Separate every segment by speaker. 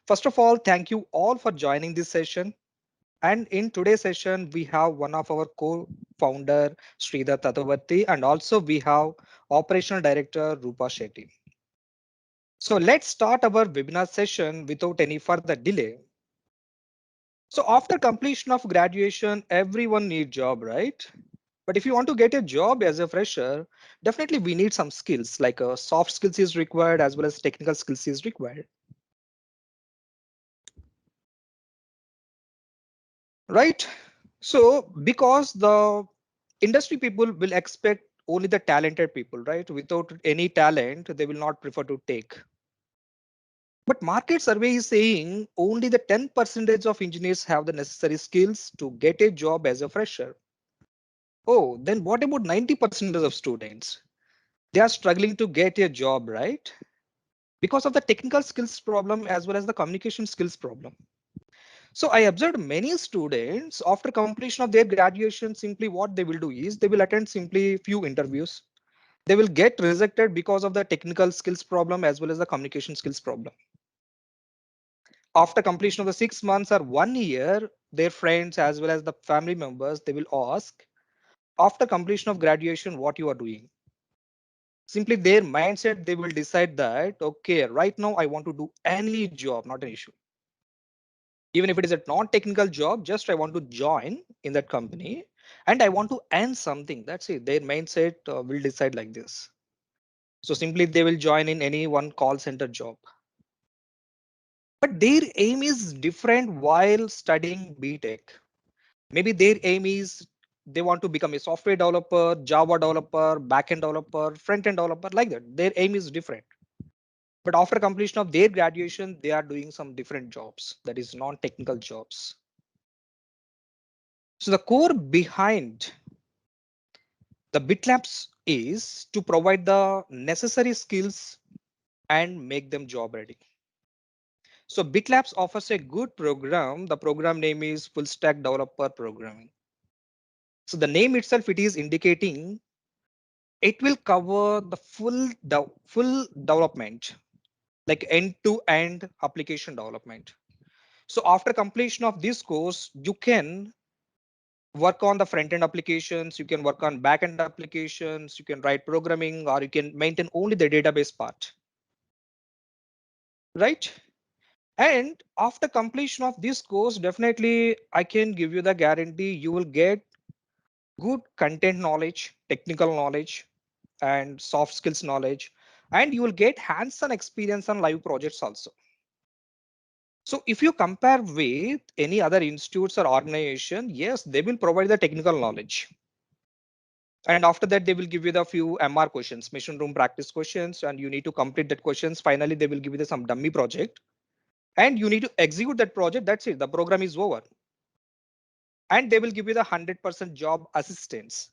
Speaker 1: First of all, thank you all for joining this session. And in today's session, we have one of our co-founder, Sridhar Tatavati, and also we have Operational Director, Rupa Shetty. So let's start our webinar session without any further delay. So after completion of graduation, everyone needs job, right? But if you want to get a job as a fresher, definitely we need some skills like soft skills is required as well as technical skills is required, right? So because the industry people will expect only the talented people, right? Without any talent, they will not prefer to take. But market survey is saying only the 10% of engineers have the necessary skills to get a job as a fresher. Oh, then what about 90% of students? They are struggling to get a job, right? Because of the technical skills problem as well as the communication skills problem. So I observed many students after completion of their graduation, simply what they will do is they will attend simply few interviews. They will get rejected because of the technical skills problem as well as the communication skills problem. After completion of the 6 months or 1 year, their friends as well as the family members, they will ask, after completion of graduation, what you are doing. Simply their mindset, they will decide that, okay, right now I want to do any job, not an issue. Even if it is a non-technical job, just I want to join in that company and I want to earn something. That's it. Their mindset will decide like this. So simply they will join in any one call center job. But their aim is different while studying BTech. Maybe their aim is they want to become a software developer, Java developer, backend developer, front-end developer, like that. Their aim is different. But after completion of their graduation, they are doing some different jobs, that is non-technical jobs. So the core behind the BitLabs is to provide the necessary skills and make them job ready. So BitLabs offers a good program. The program name is Full Stack Developer Programming. So the name itself, it is indicating it will cover the full development, like end-to-end application development. So after completion of this course, you can work on the front-end applications, you can work on back-end applications, you can write programming, or you can maintain only the database part, right? And after completion of this course, definitely I can give you the guarantee you will get good content knowledge, technical knowledge, and soft skills knowledge, and you will get hands-on experience on live projects also. So if you compare with any other institutes or organization, yes, they will provide the technical knowledge. And after that, they will give you the few MR questions, mission room practice questions, and you need to complete that questions. Finally, they will give you some dummy project and you need to execute that project. That's it. The program is over. And they will give you the 100% job assistance.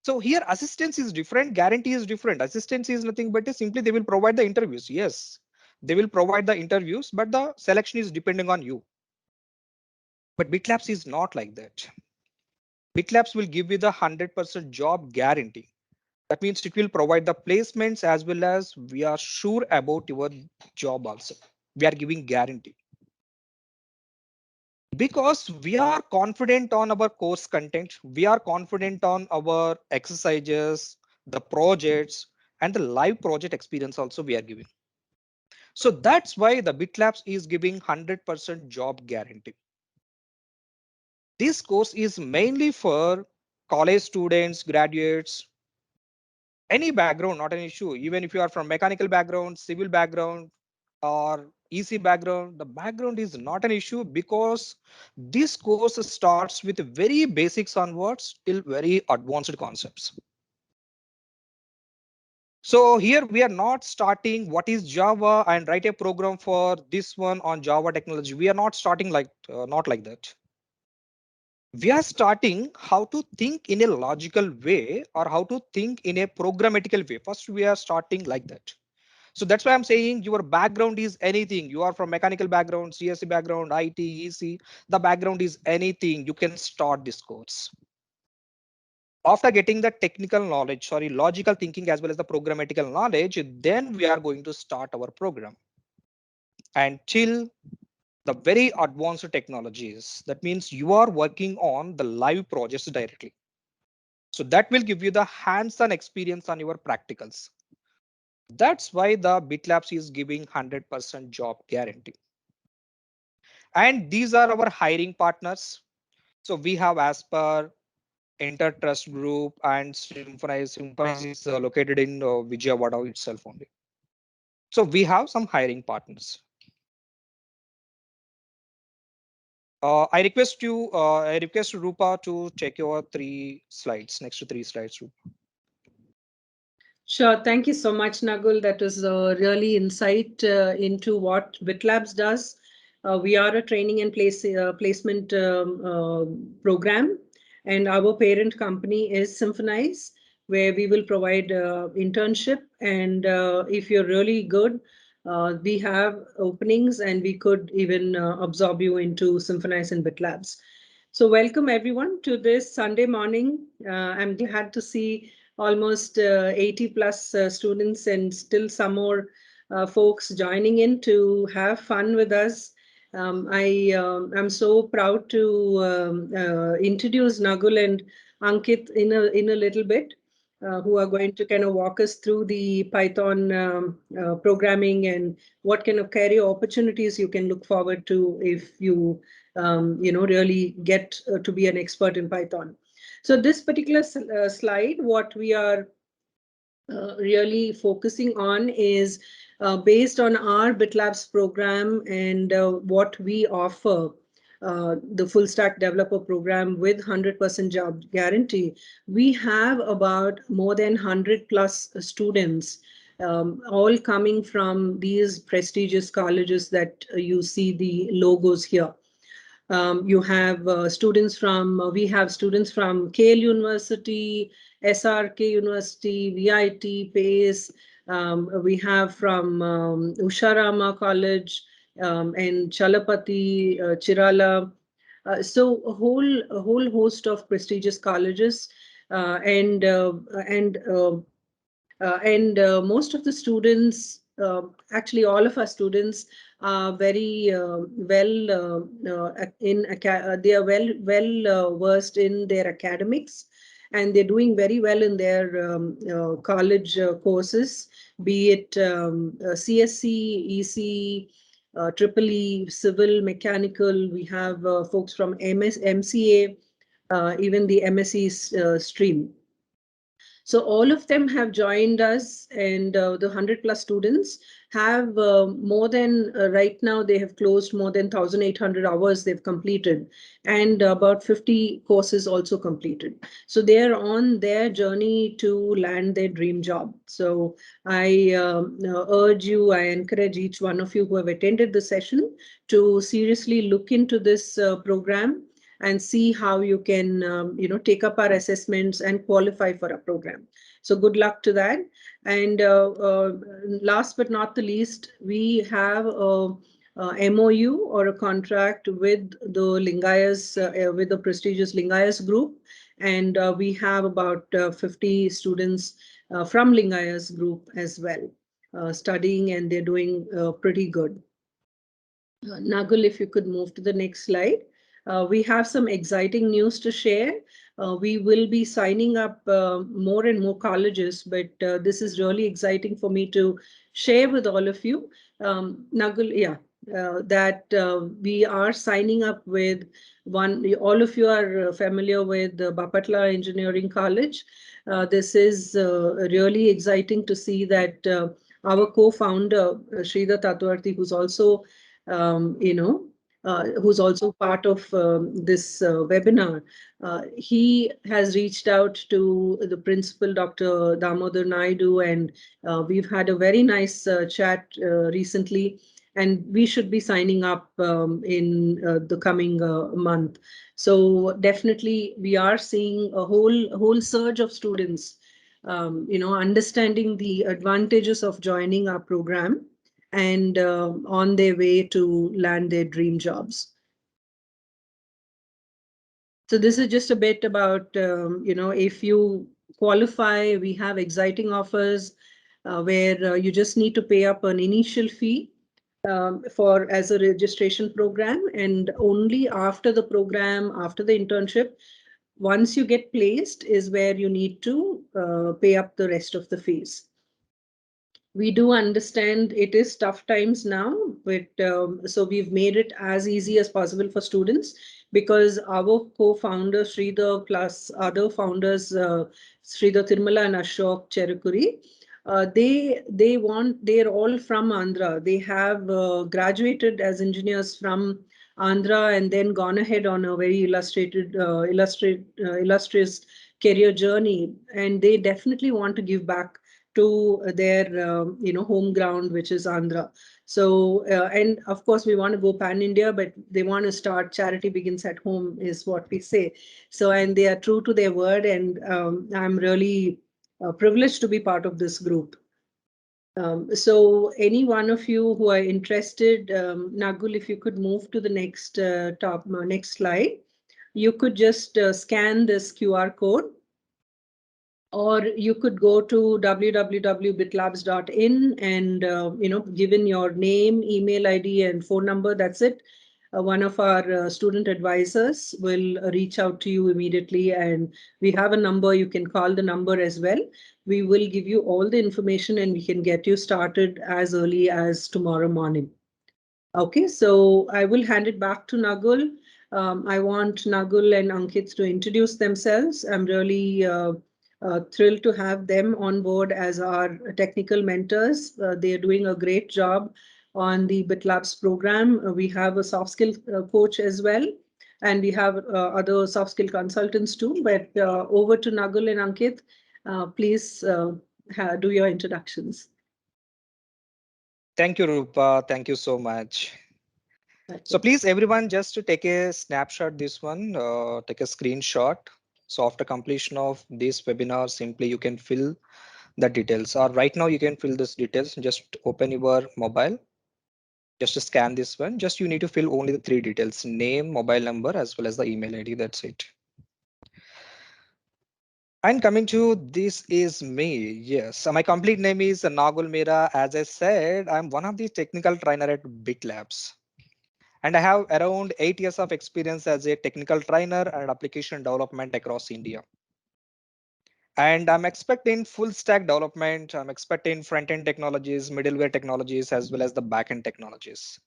Speaker 1: So here assistance is different, guarantee is different. Assistance is nothing but simply they will provide the interviews. Yes, they will provide the interviews, but the selection is depending on you. But BitLabs is not like that. BitLabs will give you the 100% job guarantee. That means it will provide the placements as well as we are sure about your job also. We are giving guarantee. Because we are confident on our course content, we are confident on our exercises, the projects, and the live project experience also we are giving. So that's why the BitLabs is giving 100% job guarantee. This course is mainly for college students, graduates, any background, not an issue. Even if you are from mechanical background, civil background, or EC background, the background is not an issue because this course starts with very basics onwards till very advanced concepts. So here we are not starting what is Java and write a program for this one on Java technology. We are not starting like not like that. We are starting how to think in a logical way or how to think in a programmatical way. First, we are starting like that. So that's why I'm saying your background is anything. You are from mechanical background, CSE background, IT, EC. The background is anything. You can start this course. After getting the technical knowledge, sorry, logical thinking as well as the programmatical knowledge, then we are going to start our program. and till the very advanced technologies. That means you are working on the live projects directly. So that will give you the hands-on experience on your practicals. That's why the BitLabs is giving 100% job guarantee. And these are our hiring partners. So we have Asper, Intertrust Group, and Symphonize. Symphonize is located in Vijayawada itself only. So we have some hiring partners. I request Rupa to take your 3 slides, next to 3 slides, Rupa.
Speaker 2: Sure. Thank you so much, Nagul. That was really insight into what BitLabs does. We are a training and placement program, and our parent company is Symphonize, where we will provide internship. And if you're really good, we have openings, and we could even absorb you into Symphonize and BitLabs. So welcome everyone to this Sunday morning. I'm glad to see almost 80 plus students and still some more folks joining in to have fun with us. I'm so proud to introduce Nagul and Ankit in a little bit, who are going to kind of walk us through the Python programming and what kind of career opportunities you can look forward to if you really get to be an expert in Python. So this particular slide, what we are really focusing on is based on our BitLabs program and what we offer, the full stack developer program with 100% job guarantee. We have about more than 100 plus students, all coming from these prestigious colleges that you see the logos here. You have we have students from Kale University, SRK University, VIT, PACE. We have from Usharama College and Chalapati, Chirala. So a whole host of prestigious colleges, uh, and uh, and uh, most of the students, actually all of our students, are very well they are well versed in their academics, and they're doing very well in their college courses, be it CSC, EC, Triple E, Civil, Mechanical. We have folks from MCA, even the MSc stream. So all of them have joined us, and the 100 plus students have more than right now they have closed more than 1,800 hours they've completed, and about 50 courses also completed. So they are on their journey to land their dream job. So I urge you, I encourage each one of you who have attended the session to seriously look into this program and see how you can take up our assessments and qualify for a program. So good luck to that. And last but not the least, we have a MOU or a contract with the Lingayas, with the prestigious Lingayas group. And we have about 50 students from Lingayas group as well, studying, and they're doing pretty good. Nagul, if you could move to the next slide. We have some exciting news to share. We will be signing up more and more colleges, but this is really exciting for me to share with all of you. Nagul, yeah, that we are signing up with all of you are familiar with the Bapatla Engineering College. This is really exciting to see that our co-founder, Sridhar Tatwarthi, who's also who's also part of this webinar. He has reached out to the principal, Dr. Damodar Naidu, and we've had a very nice chat recently, and we should be signing up in the coming month. So definitely we are seeing a whole surge of students, understanding the advantages of joining our program and on their way to land their dream jobs. So this is just a bit about, if you qualify, we have exciting offers where you just need to pay up an initial fee. for as a registration program, and only after the program, after the internship, once you get placed is where you need to pay up the rest of the fees. We do understand it is tough times now, but so we've made it as easy as possible for students, because our co-founder Sridhar plus other founders, Sridhar Tirumala and Ashok Cherukuri, they're all from Andhra. They have graduated as engineers from Andhra and then gone ahead on a very illustrious career journey, and they definitely want to give back to their home ground, which is Andhra. So and of course we want to go pan India, but they want to start charity begins at home, is what we say. So and they are true to their word, and I'm really privileged to be part of this group. So any one of you who are interested, Nagul, if you could move to the next next slide, you could just scan this QR code, or you could go to www.bitlabs.in and give in your name, email ID, and phone number. That's it. One of our student advisors will reach out to you immediately, and we have a number. You can call the number as well. We will give you all the information, and we can get you started as early as tomorrow morning. Okay, so I will hand it back to Nagul. I want Nagul and Ankit to introduce themselves. I'm really thrilled to have them on board as our technical mentors. They are doing a great job on the BitLabs program. We have a soft skill coach as well, and we have other soft skill consultants too. But over to Nagul and Ankit. Please do your introductions.
Speaker 1: Thank you, Rupa. Thank you so much. So
Speaker 2: Okay.
Speaker 1: please, everyone, just to take a snapshot this one, take a screenshot. So after completion of this webinar, simply you can fill the details. Or right now you can fill this details. Just open your mobile. Just to scan this one. Just you need to fill only the three details: name, mobile number, as well as the email ID. That's it. And coming to this is me. Yes, so my complete name is Nagul Mira. As I said, I'm one of the technical trainer at BitLabs. And I have around 8 years of experience as a technical trainer and application development across India. And I'm expecting full stack development. I'm expecting front end technologies, middleware technologies, as well as the back end technologies.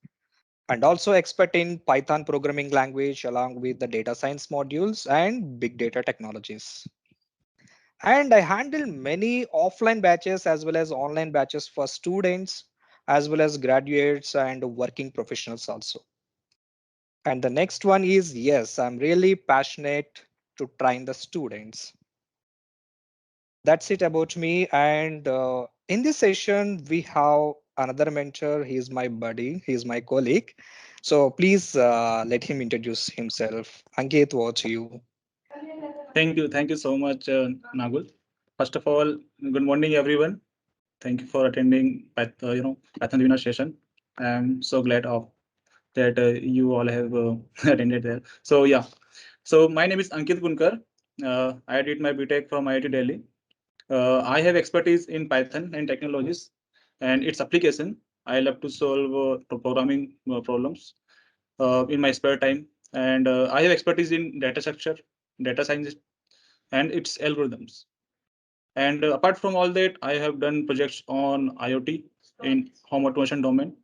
Speaker 1: And also expecting Python programming language along with the data science modules and big data technologies. And I handle many offline batches as well as online batches for students, as well as graduates and working professionals also. And the next one is, yes, I'm really passionate to train the students. That's it about me. And in this session, we have another mentor. He's my buddy. He's my colleague. So please let him introduce himself. Ankit, over to you.
Speaker 3: Thank you. Thank you so much, Nagul. First of all, good morning, everyone. Thank you for attending Python Webinar session. I'm so glad of that you all have attended there. So yeah, so my name is Ankit Gunkar. I did my BTech from IIT Delhi. I have expertise in Python and technologies and its application. I love to solve programming problems in my spare time, and I have expertise in data structure, data science, and its algorithms. And apart from all that, I have done projects on IoT in home automation domain.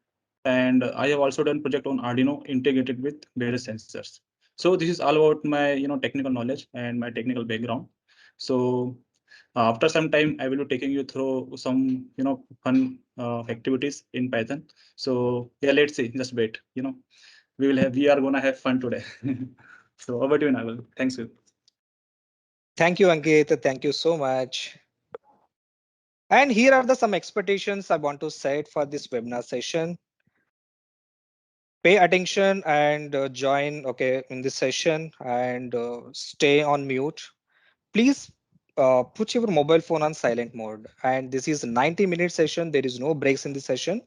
Speaker 3: And I have also done project on Arduino integrated with various sensors. So this is all about my technical knowledge and my technical background. So after some time, I will be taking you through some fun activities in Python. So yeah, let's see. Just wait. We are gonna have fun today. So over to you, Naval. Thanks you.
Speaker 1: Thank you, Ankit. Thank you so much. And here are the some expectations I want to set for this webinar session. Pay attention and join in this session, and stay on mute. Please put your mobile phone on silent mode. And this is a 90-minute session. There is no breaks in this session.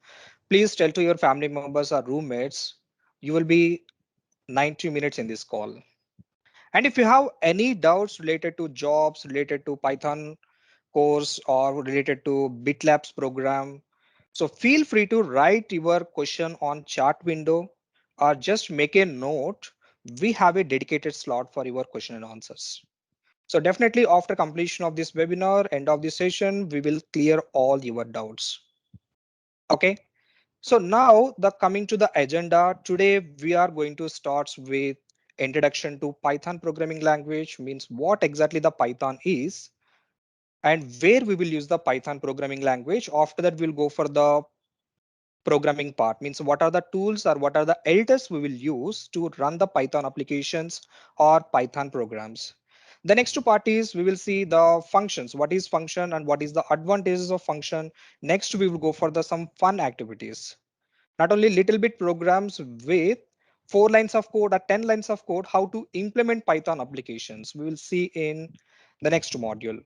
Speaker 1: Please tell to your family members or roommates you will be 90 minutes in this call. And if you have any doubts related to jobs, related to Python course, or related to BitLabs program, So feel free to write your question on chat window or just make a note. We have a dedicated slot for your question and answers. So definitely after completion of this webinar, end of this session, we will clear all your doubts. Okay. So now the coming to the agenda today, we are going to start with introduction to Python programming language, means what exactly the Python is and where we will use the Python programming language. After that, we'll go for the programming part, means what are the tools or what are the editors we will use to run the Python applications or Python programs. The next two part is we will see the functions, what is function and what is the advantages of function. Next, we will go for the some fun activities, not only little bit programs with 4 lines of code or 10 lines of code, how to implement Python applications. We will see in the next module.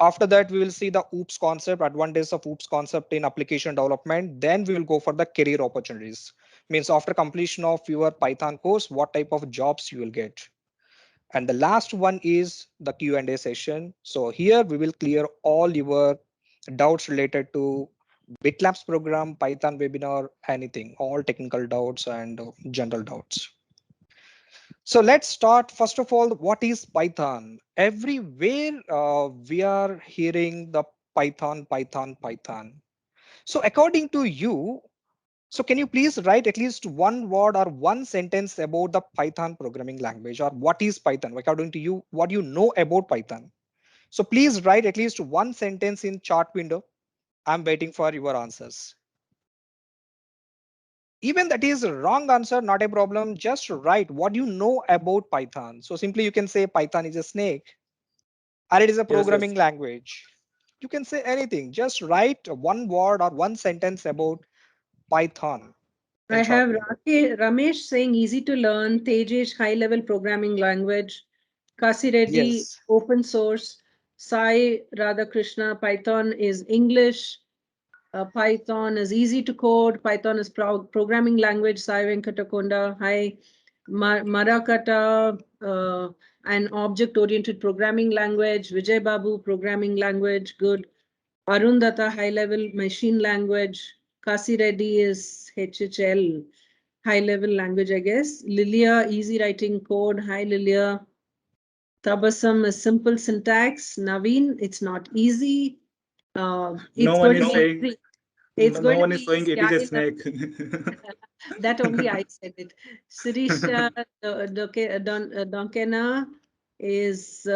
Speaker 1: After that, we will see the OOPS concept, advantages of OOPS concept in application development. Then we will go for the career opportunities. Means after completion of your Python course, what type of jobs you will get. And the last one is the Q&A session. So here we will clear all your doubts related to BitLabs program, Python webinar, anything, all technical doubts and general doubts. So let's start. First of all, what is Python? Everywhere we are hearing the Python, Python, Python. So according to you, so can you please write at least one word or one sentence about the Python programming language, or what is Python? According to you, what you know about Python? So please write at least one sentence in chat window. I'm waiting for your answers. Even that is a wrong answer, not a problem. Just write what you know about Python. So simply you can say Python is a snake or it is a
Speaker 3: Yes, yes.
Speaker 1: programming language. You can say anything. Just write one word or one sentence about Python in
Speaker 2: I
Speaker 1: chat
Speaker 2: have
Speaker 1: window.
Speaker 2: Ramesh saying easy to learn, Tejesh high level programming language, Kasi Reddy
Speaker 1: Yes.
Speaker 2: open source, Sai Radhakrishna Python is English, Python is easy to code, Python is programming language, Sai Venkatakonda, hi, Marakata, an object oriented programming language, Vijay Babu programming language, good. Arundhata high level machine language. Kasi Reddy is HHL high level language, I guess. Lilia easy writing code. Hi Lilia. Tabasum is simple syntax. Naveen, it's not easy.
Speaker 3: No
Speaker 2: It's
Speaker 3: one
Speaker 2: going to
Speaker 3: is
Speaker 2: be
Speaker 3: saying
Speaker 2: easy. It's
Speaker 3: no
Speaker 2: going to
Speaker 3: one
Speaker 2: be
Speaker 3: is saying
Speaker 2: easy.
Speaker 3: it is a
Speaker 2: I know.
Speaker 3: snake.
Speaker 2: That only I said it. Sirisha Donkena is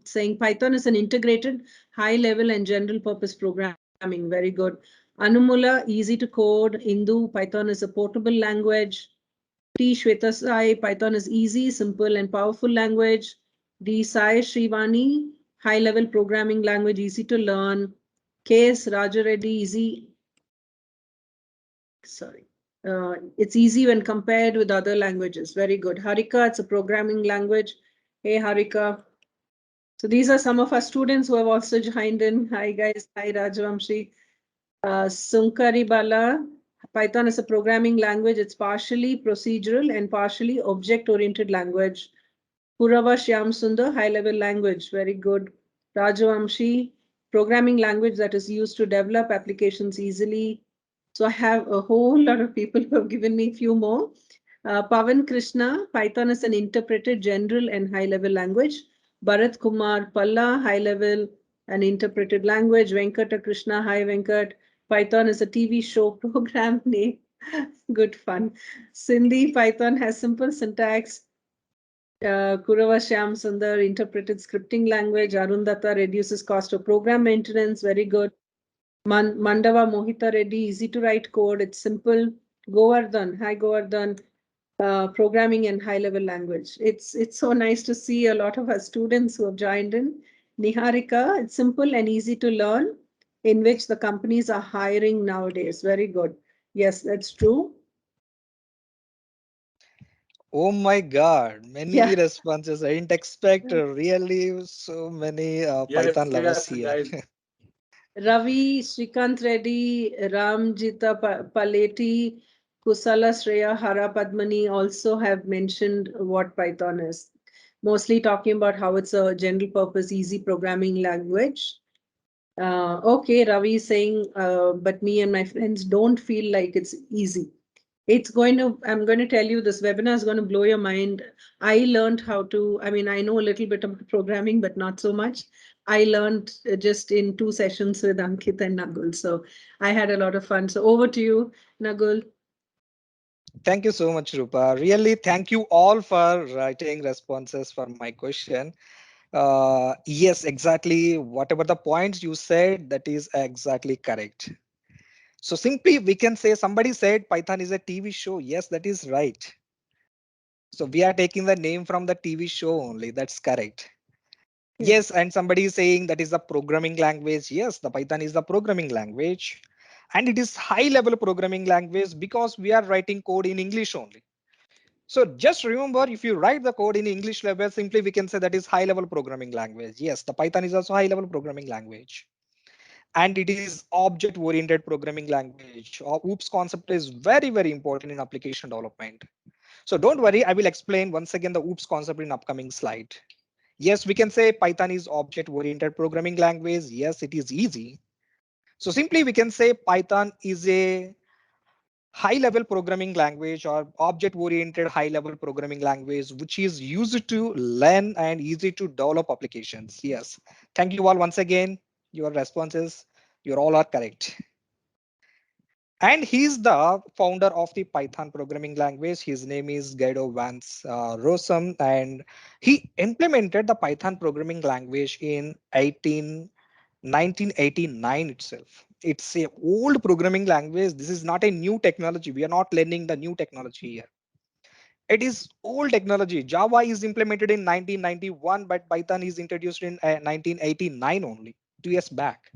Speaker 2: saying Python is an integrated high level and general purpose programming. Very good. Anumula, easy to code. Indu, Python is a portable language. T. Shwetasai, Python is easy, simple, and powerful language. D. Sai Shrivani, high level programming language, easy to learn. K.S. Rajareddy, easy. Sorry. It's easy when compared with other languages. Very good. Harika, it's a programming language. Hey, Harika. So these are some of our students who have also joined in. Hi, guys. Hi, Rajvamshi. Sunkari Bala, Python is a programming language. It's partially procedural and partially object-oriented language. Purava Shyam Sundar, high-level language. Very good. Rajvamshi, programming language that is used to develop applications easily. So I have a whole lot of people who have given me a few more. Pavan Krishna, Python is an interpreted general and high-level language. Bharat Kumar Palla, high-level and interpreted language. Venkata Krishna, hi Venkat. Python is a TV show program name. Good fun. Sindhi Python has simple syntax. Kurava Shyam Sundar, interpreted scripting language. Arundhata reduces cost of program maintenance. Very good. Mandava Mohita Reddy, easy to write code. It's simple. Govardhan, hi Govardhan, programming and high level language. It's so nice to see a lot of our students who have joined in. Niharika, it's simple and easy to learn, in which the companies are hiring nowadays. Very good. Yes, that's true.
Speaker 1: Oh my God, many
Speaker 2: Yeah.
Speaker 1: responses. I didn't expect really so many
Speaker 3: Yes,
Speaker 1: Python lovers
Speaker 3: yes,
Speaker 1: here.
Speaker 3: guys.
Speaker 2: Ravi, Srikant Reddy, Ramjita Paleti, Kusala Shreya, Hara Padmani also have mentioned what Python is. Mostly talking about how it's a general purpose, easy programming language. Okay, Ravi is saying, but me and my friends don't feel like it's easy. I'm going to tell you, this webinar is going to blow your mind. I learned how to, I mean, I know a little bit about programming, but not so much. I learned just in 2 sessions with Ankit and Nagul. So I had a lot of fun. So over to you, Nagul.
Speaker 1: Thank you so much, Rupa. Really, thank you all for writing responses for my question. Yes, exactly. Whatever the points you said, that is exactly correct. So simply we can say somebody said Python is a TV show. Yes, that is right. So we are taking the name from the TV show only. That's correct. Yes, and somebody is saying that is the programming language. Yes, the Python is the programming language. And it is high level programming language because we are writing code in English only. So just remember, if you write the code in English level, simply we can say that is high level programming language. Yes, the Python is also high level programming language. And it is object oriented programming language. OOPS concept is very, very important in application development. So don't worry, I will explain once again the OOPS concept in upcoming slide. Yes, we can say Python is object oriented programming language. Yes, it is easy. So simply we can say Python is a high level programming language or object oriented high level programming language, which is used to learn and easy to develop applications. Yes. Thank you all once again. Your responses, you all are correct. And he's the founder of the Python programming language. His name is Guido Vance Rossum, and he implemented the Python programming language in 1989 itself. It's a old programming language. This is not a new technology. We are not learning the new technology here. It is old technology. Java is implemented in 1991, but Python is introduced in 1989 only, 2 years back.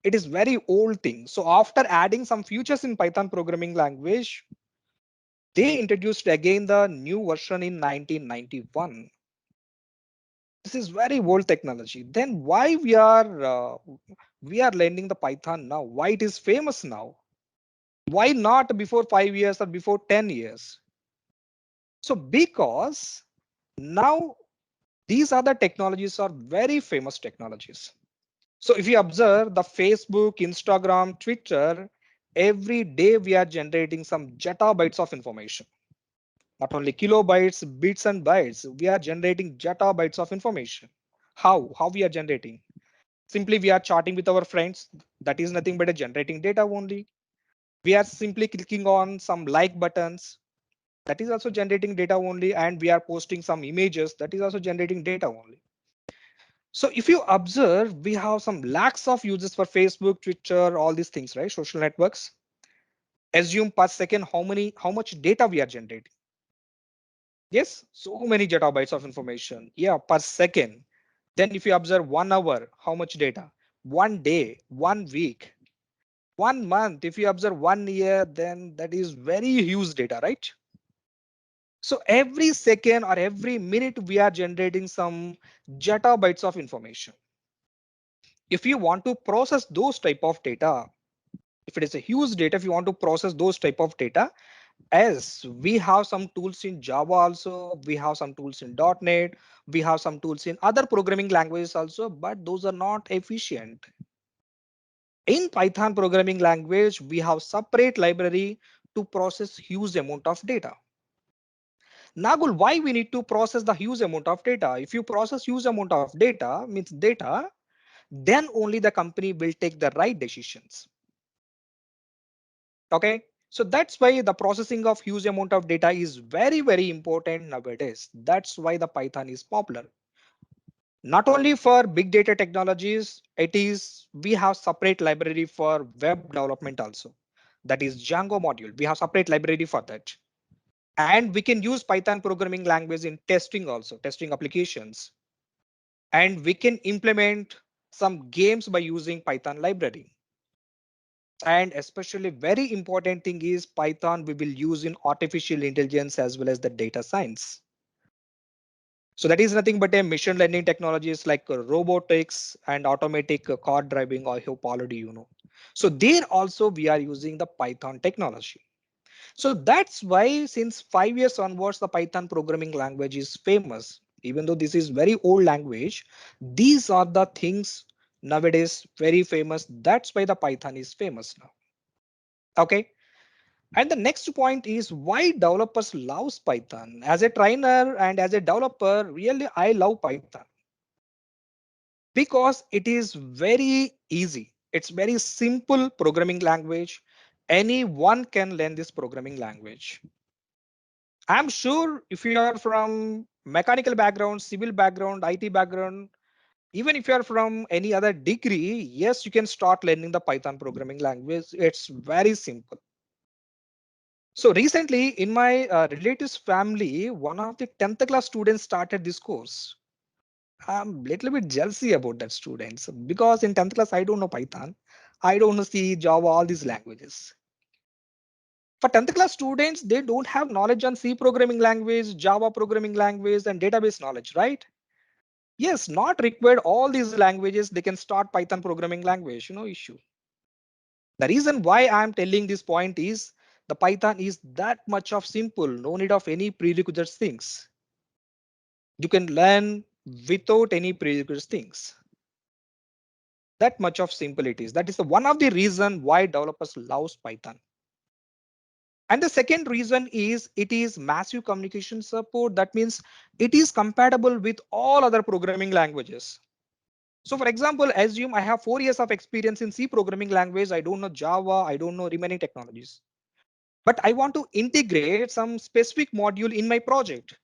Speaker 1: It is very old thing. So after adding some features in Python programming language, they introduced again the new version in 1991. This is very old technology. Then why we are learning the Python now? Why it is famous now? Why not before 5 years or before 10 years? So because now these other technologies are very famous technologies. So if you observe the Facebook, Instagram, Twitter, every day we are generating some zettabytes of information. Not only kilobytes, bits and bytes, we are generating zettabytes of information. How we are generating? Simply we are chatting with our friends. That is nothing but a generating data only. We are simply clicking on some like buttons. That is also generating data only. And we are posting some images. That is also generating data only. So if you observe, we have some lakhs of users for Facebook, Twitter, all these things, right? Social networks. Assume per second how much data we are generating. Yes, so many zettabytes of information. Yeah, per second. Then if you observe 1 hour, how much data? 1 day, 1 week, 1 month. If you observe 1 year, then that is very huge data, right? So every second or every minute, we are generating some zettabytes of information. If you want to process those type of data, if it is a huge data, if you want to process those type of data, as we have some tools in Java also, we have some tools in .NET, we have some tools in other programming languages also, but those are not efficient. In Python programming language, we have separate library to process huge amount of data. Nagul, why we need to process the huge amount of data? If you process huge amount of data, means data, then only the company will take the right decisions. Okay, so that's why the processing of huge amount of data is very, very important nowadays. That's why the Python is popular. Not only for big data technologies, we have separate library for web development also. That is Django module. We have separate library for that. And we can use Python programming language in testing also, testing applications. And we can implement some games by using Python library. And especially very important thing is Python we will use in artificial intelligence as well as the data science. So that is nothing but a machine learning technologies like robotics and automatic car driving. I hope already you know. So there also we are using the Python technology. So that's why since 5 years onwards, the Python programming language is famous. Even though this is very old language, these are the things nowadays very famous. That's why the Python is famous now. Okay. And the next point is why developers loves Python. As a trainer and as a developer, really I love Python because it is very easy. It's very simple programming language. Anyone can learn this programming language. I'm sure if you are from mechanical background, civil background, IT background, even if you are from any other degree, yes, you can start learning the Python programming language. It's very simple. So recently in my relatives family, one of the 10th class students started this course. I'm a little bit jealousy about that students because in 10th class, I don't know Python. I don't know C, Java, all these languages. For 10th class students, they don't have knowledge on C programming language, Java programming language, and database knowledge, right? Yes, not required all these languages. They can start Python programming language, no issue. The reason why I'm telling this point is the Python is that much of simple, no need of any prerequisite things. You can learn without any prerequisite things. That much of simple it is. That is the one of the reason why developers loves Python. And the second reason is it is massive communication support. That means it is compatible with all other programming languages. So for example, assume I have 4 years of experience in C programming language. I don't know Java. I don't know remaining technologies. But I want to integrate some specific module in my project.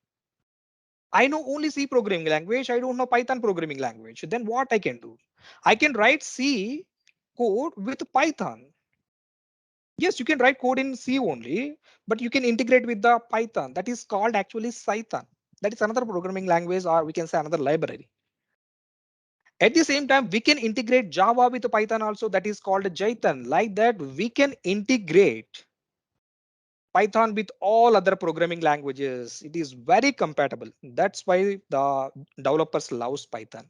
Speaker 1: I know only C programming language. I don't know Python programming language. Then what I can do? I can write C code with Python. Yes, you can write code in C only, but you can integrate with the Python. That is called actually Python. That is another programming language, or we can say another library. At the same time, we can integrate Java with Python also. That is called Jython. Like that, we can integrate Python with all other programming languages. It is very compatible. That's why the developers loves Python.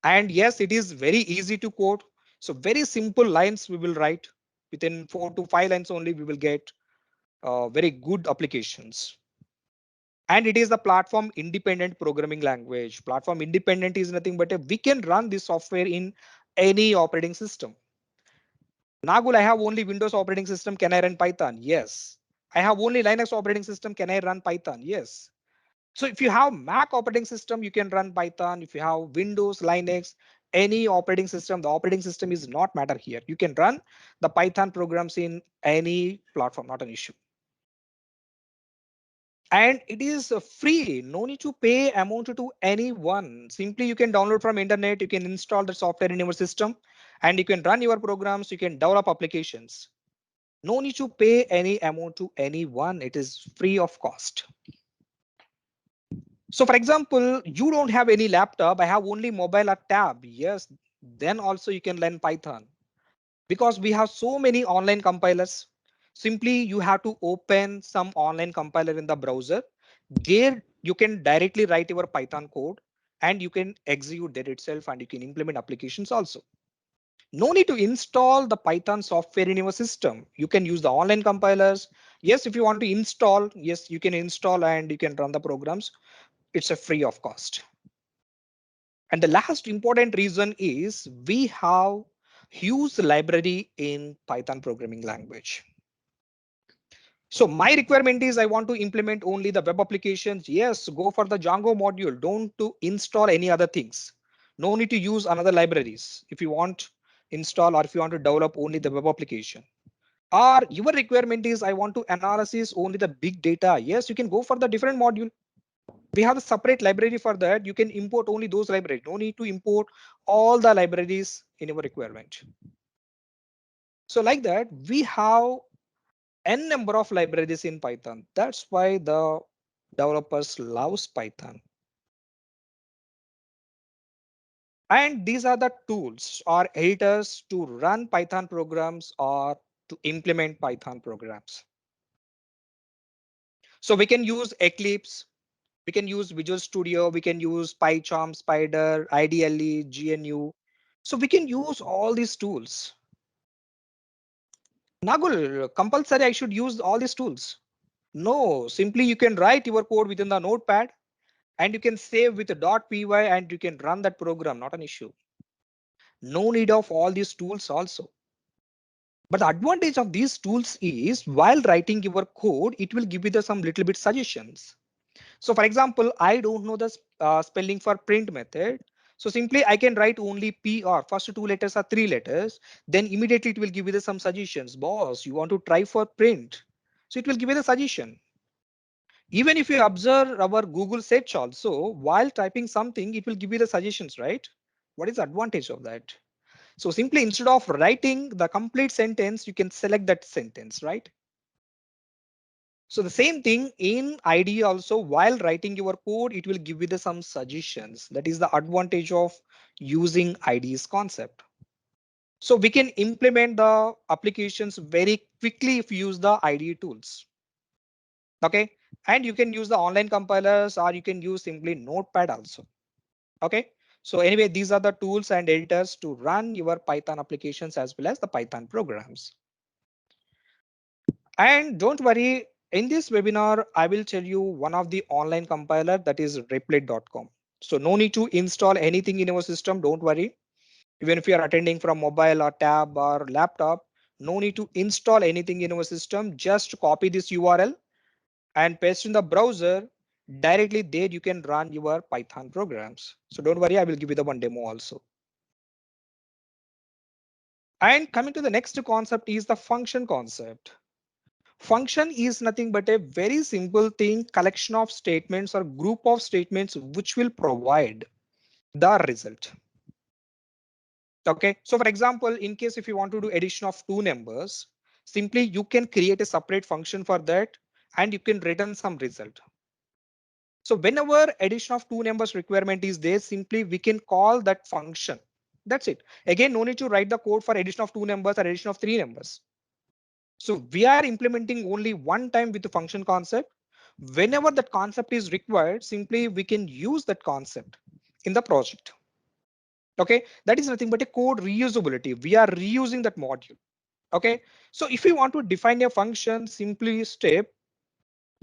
Speaker 1: And yes, it is very easy to code. So very simple lines we will write. Within 4 to 5 lines only, we will get very good applications. And it is the platform independent programming language. Platform independent is nothing but we can run this software in any operating system. Nagul, I have only Windows operating system. Can I run Python? Yes. I have only Linux operating system. Can I run Python? Yes. So if you have Mac operating system, you can run Python. If you have Windows, Linux, any operating system, the operating system is not matter here. You can run the Python programs in any platform, not an issue. And it is free, no need to pay amount to anyone. Simply you can download from internet, you can install the software in your system, and you can run your programs, you can develop applications. No need to pay any amount to anyone. It is free of cost. So for example, you don't have any laptop, I have only mobile or tab. Yes, then also you can learn Python because we have so many online compilers. Simply you have to open some online compiler in the browser. There you can directly write your Python code and you can execute that itself and you can implement applications also. No need to install the Python software in your system. You can use the online compilers. Yes, if you want to install, yes, you can install and you can run the programs. It's a free of cost. And the last important reason is we have huge library in Python programming language. So my requirement is I want to implement only the web applications. Yes, go for the Django module. Don't to install any other things. No need to use another libraries. If you want install or if you want to develop only the web application. Or your requirement is I want to analysis only the big data. Yes, you can go for the different module. We have a separate library for that. You can import only those libraries. No need to import all the libraries in your requirement. So like that, we have n number of libraries in Python. That's why the developers loves Python. And these are the tools or editors to run Python programs or to implement Python programs. So we can use Eclipse, we can use Visual Studio, we can use PyCharm, Spider, IDLE, GNU. So we can use all these tools. Nagul, compulsory I should use all these tools. No, simply you can write your code within the notepad and you can save with a .py and you can run that program, not an issue. No need of all these tools also. But the advantage of these tools is while writing your code, it will give you the some little bit suggestions. So for example, I don't know the spelling for print method. So simply I can write only PR. First two letters are three letters. Then immediately it will give you the some suggestions. Boss, you want to try for print. So it will give you the suggestion. Even if you observe our Google search also, while typing something, it will give you the suggestions, right? What is the advantage of that? So simply instead of writing the complete sentence, you can select that sentence, right? So the same thing in IDE also, while writing your code, it will give you the some suggestions. That is the advantage of using IDE's concept. So we can implement the applications very quickly if you use the IDE tools. Okay. And you can use the online compilers or you can use simply Notepad also. Okay. So anyway, these are the tools and editors to run your Python applications as well as the Python programs. And don't worry, in this webinar, I will tell you one of the online compiler that is Replit.com. So no need to install anything in your system. Don't worry. Even if you are attending from mobile or tab or laptop, no need to install anything in your system. Just copy this URL and paste in the browser. Directly there you can run your Python programs. So don't worry, I will give you the one demo also. And coming to the next concept is the function concept. Function is nothing but a very simple thing, collection of statements or group of statements which will provide the result. Okay, so for example, in case if you want to do addition of two numbers, simply you can create a separate function for that and you can return some result. So whenever addition of two numbers requirement is there, simply we can call that function. That's it. Again, no need to write the code for addition of two numbers or addition of three numbers. So we are implementing only one time with the function concept. Whenever that concept is required, simply we can use that concept in the project. Okay, that is nothing but a code reusability. We are reusing that module. Okay, so if we want to define a function, simply step,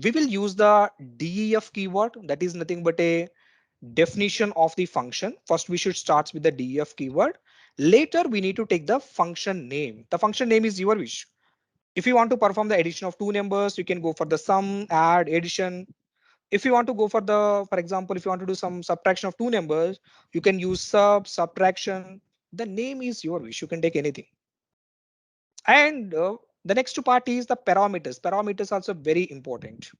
Speaker 1: we will use the def keyword. That is nothing but a definition of the function. First, we should start with the def keyword. Later, we need to take the function name. The function name is your wish. If you want to perform the addition of two numbers, you can go for the sum, add, addition. If you want to go for the, for example, if you want to do some subtraction of two numbers, you can use sub, subtraction. The name is your wish. You can take anything. And the next part is the parameters. Parameters also very important.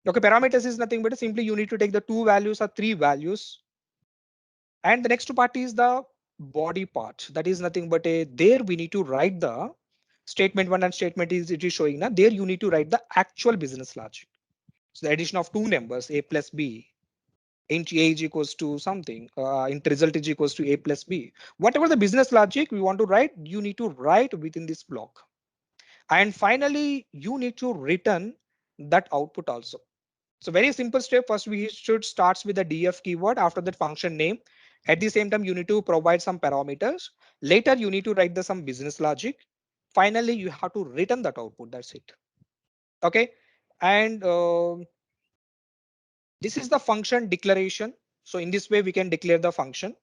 Speaker 1: Okay, parameters is nothing but simply you need to take the two values or three values. And the next part is the body part. That is nothing but a there we need to write the statement one and statement is it is showing now there you need to write the actual business logic. So the addition of two numbers a plus b int a is equals to something int result is equals to a plus b. Whatever the business logic we want to write, you need to write within this block. And finally, you need to return that output also. So very simple step. First, we should start with the def keyword. After that function name. At the same time, you need to provide some parameters. Later, you need to write the some business logic. Finally, you have to return that output. That's it. Okay. And this is the function declaration. So in this way, we can declare the function.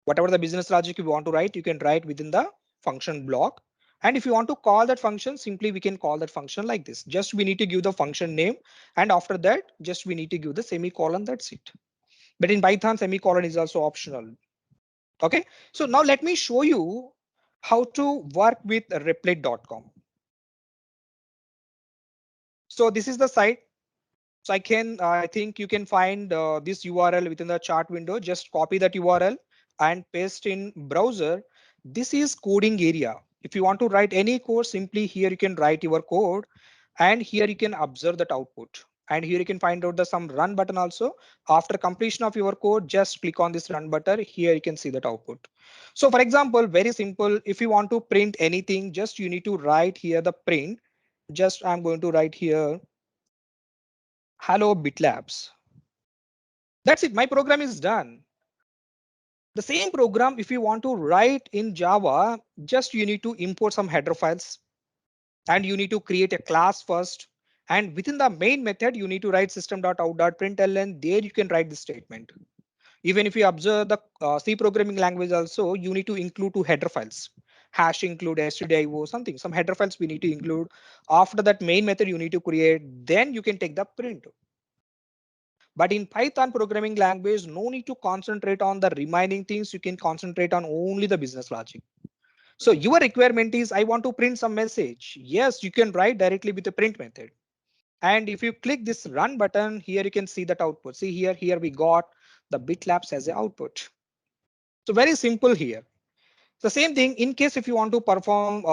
Speaker 1: Whatever the business logic you want to write, you can write within the function block. And if you want to call that function, simply we can call that function like this. Just we need to give the function name. And after that, just we need to give the semicolon. That's it. But in Python, semicolon is also optional. Okay, so now let me show you how to work with Replit.com. So this is the site. So I think you can find this URL within the chart window. Just copy that URL and paste in browser. This is coding area. If you want to write any code, simply here you can write your code and here you can observe that output. And here you can find out the some run button also. After completion of your code, just click on this run button. Here you can see that output. So for example, very simple. If you want to print anything, just you need to write here the print. Just I'm going to write here hello BitLabs. That's it. My program is done. The same program, if you want to write in Java, just you need to import some header files and you need to create a class first. And within the main method, you need to write system.out.println. There you can write the statement. Even if you observe the C programming language also, you need to include two header files. Hash include stdio something, some header files we need to include. After that main method you need to create, then you can take the print. But in Python programming language, no need to concentrate on the remaining things. You can concentrate on only the business logic. So your requirement is, I want to print some message. Yes, you can write directly with the print method. And if you click this run button here, you can see that output. See here we got the bitlabs as an output. So very simple here. The same thing in case if you want to perform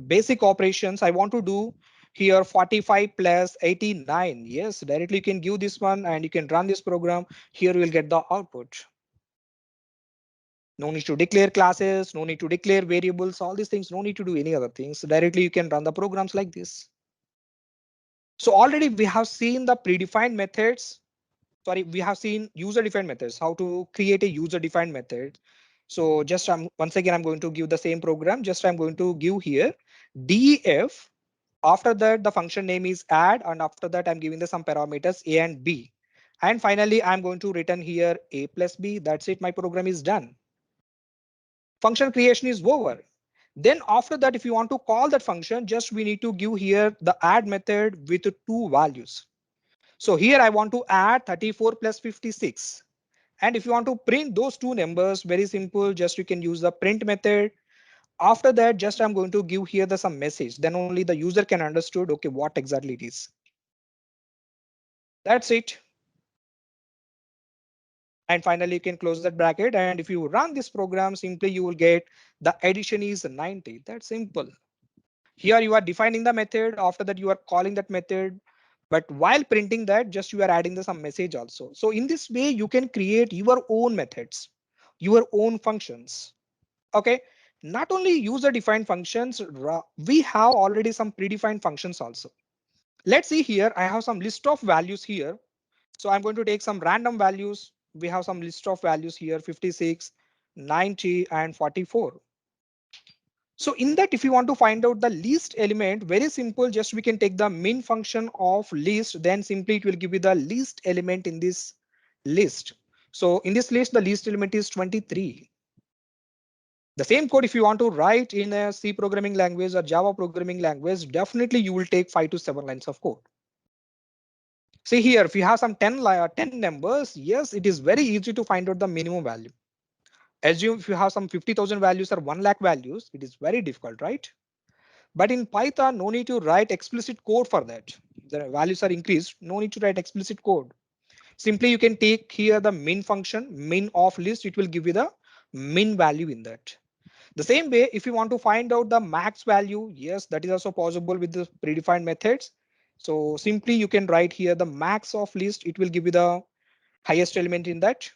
Speaker 1: basic operations, I want to do here 45 plus 89. Yes, directly you can give this one and you can run this program. Here you will get the output. No need to declare classes, no need to declare variables, all these things, no need to do any other things. Directly you can run the programs like this. So already we have seen the predefined methods. Sorry, we have seen user defined methods, how to create a user defined method. So just once again, I'm going to give the same program. Just I'm going to give here def. After that, the function name is add, and after that, I'm giving the some parameters a and b. And finally, I'm going to return here a plus b. That's it. My program is done. Function creation is over. Then after that, if you want to call that function, just we need to give here the add method with two values. So here I want to add 34 plus 56. And if you want to print those two numbers, very simple, just you can use the print method. After that, just I'm going to give here the some message. Then only the user can understood, okay, what exactly it is. That's it. And finally, you can close that bracket. And if you run this program, simply you will get the addition is 90. That's simple. Here you are defining the method. After that, you are calling that method. But while printing that, just you are adding the some message also. So in this way, you can create your own methods, your own functions. Okay. Not only user defined functions, we have already some predefined functions also. Let's see here. I have some list of values here. So I'm going to take some random values. We have some list of values here, 56, 90, and 44. So in that, if you want to find out the least element, very simple, just we can take the min function of list, then simply it will give you the least element in this list. So in this list, the least element is 23. The same code, if you want to write in a C programming language or Java programming language, definitely you will take 5 to 7 lines of code. See here, if you have some 10 numbers, yes, it is very easy to find out the minimum value. Assume if you have some 50,000 values or 1 lakh values, it is very difficult, right? But in Python, no need to write explicit code for that. The values are increased, no need to write explicit code. Simply you can take here the min function, min of list, it will give you the min value in that. The same way, if you want to find out the max value, yes, that is also possible with the predefined methods. So simply you can write here the max of list, it will give you the highest element in that.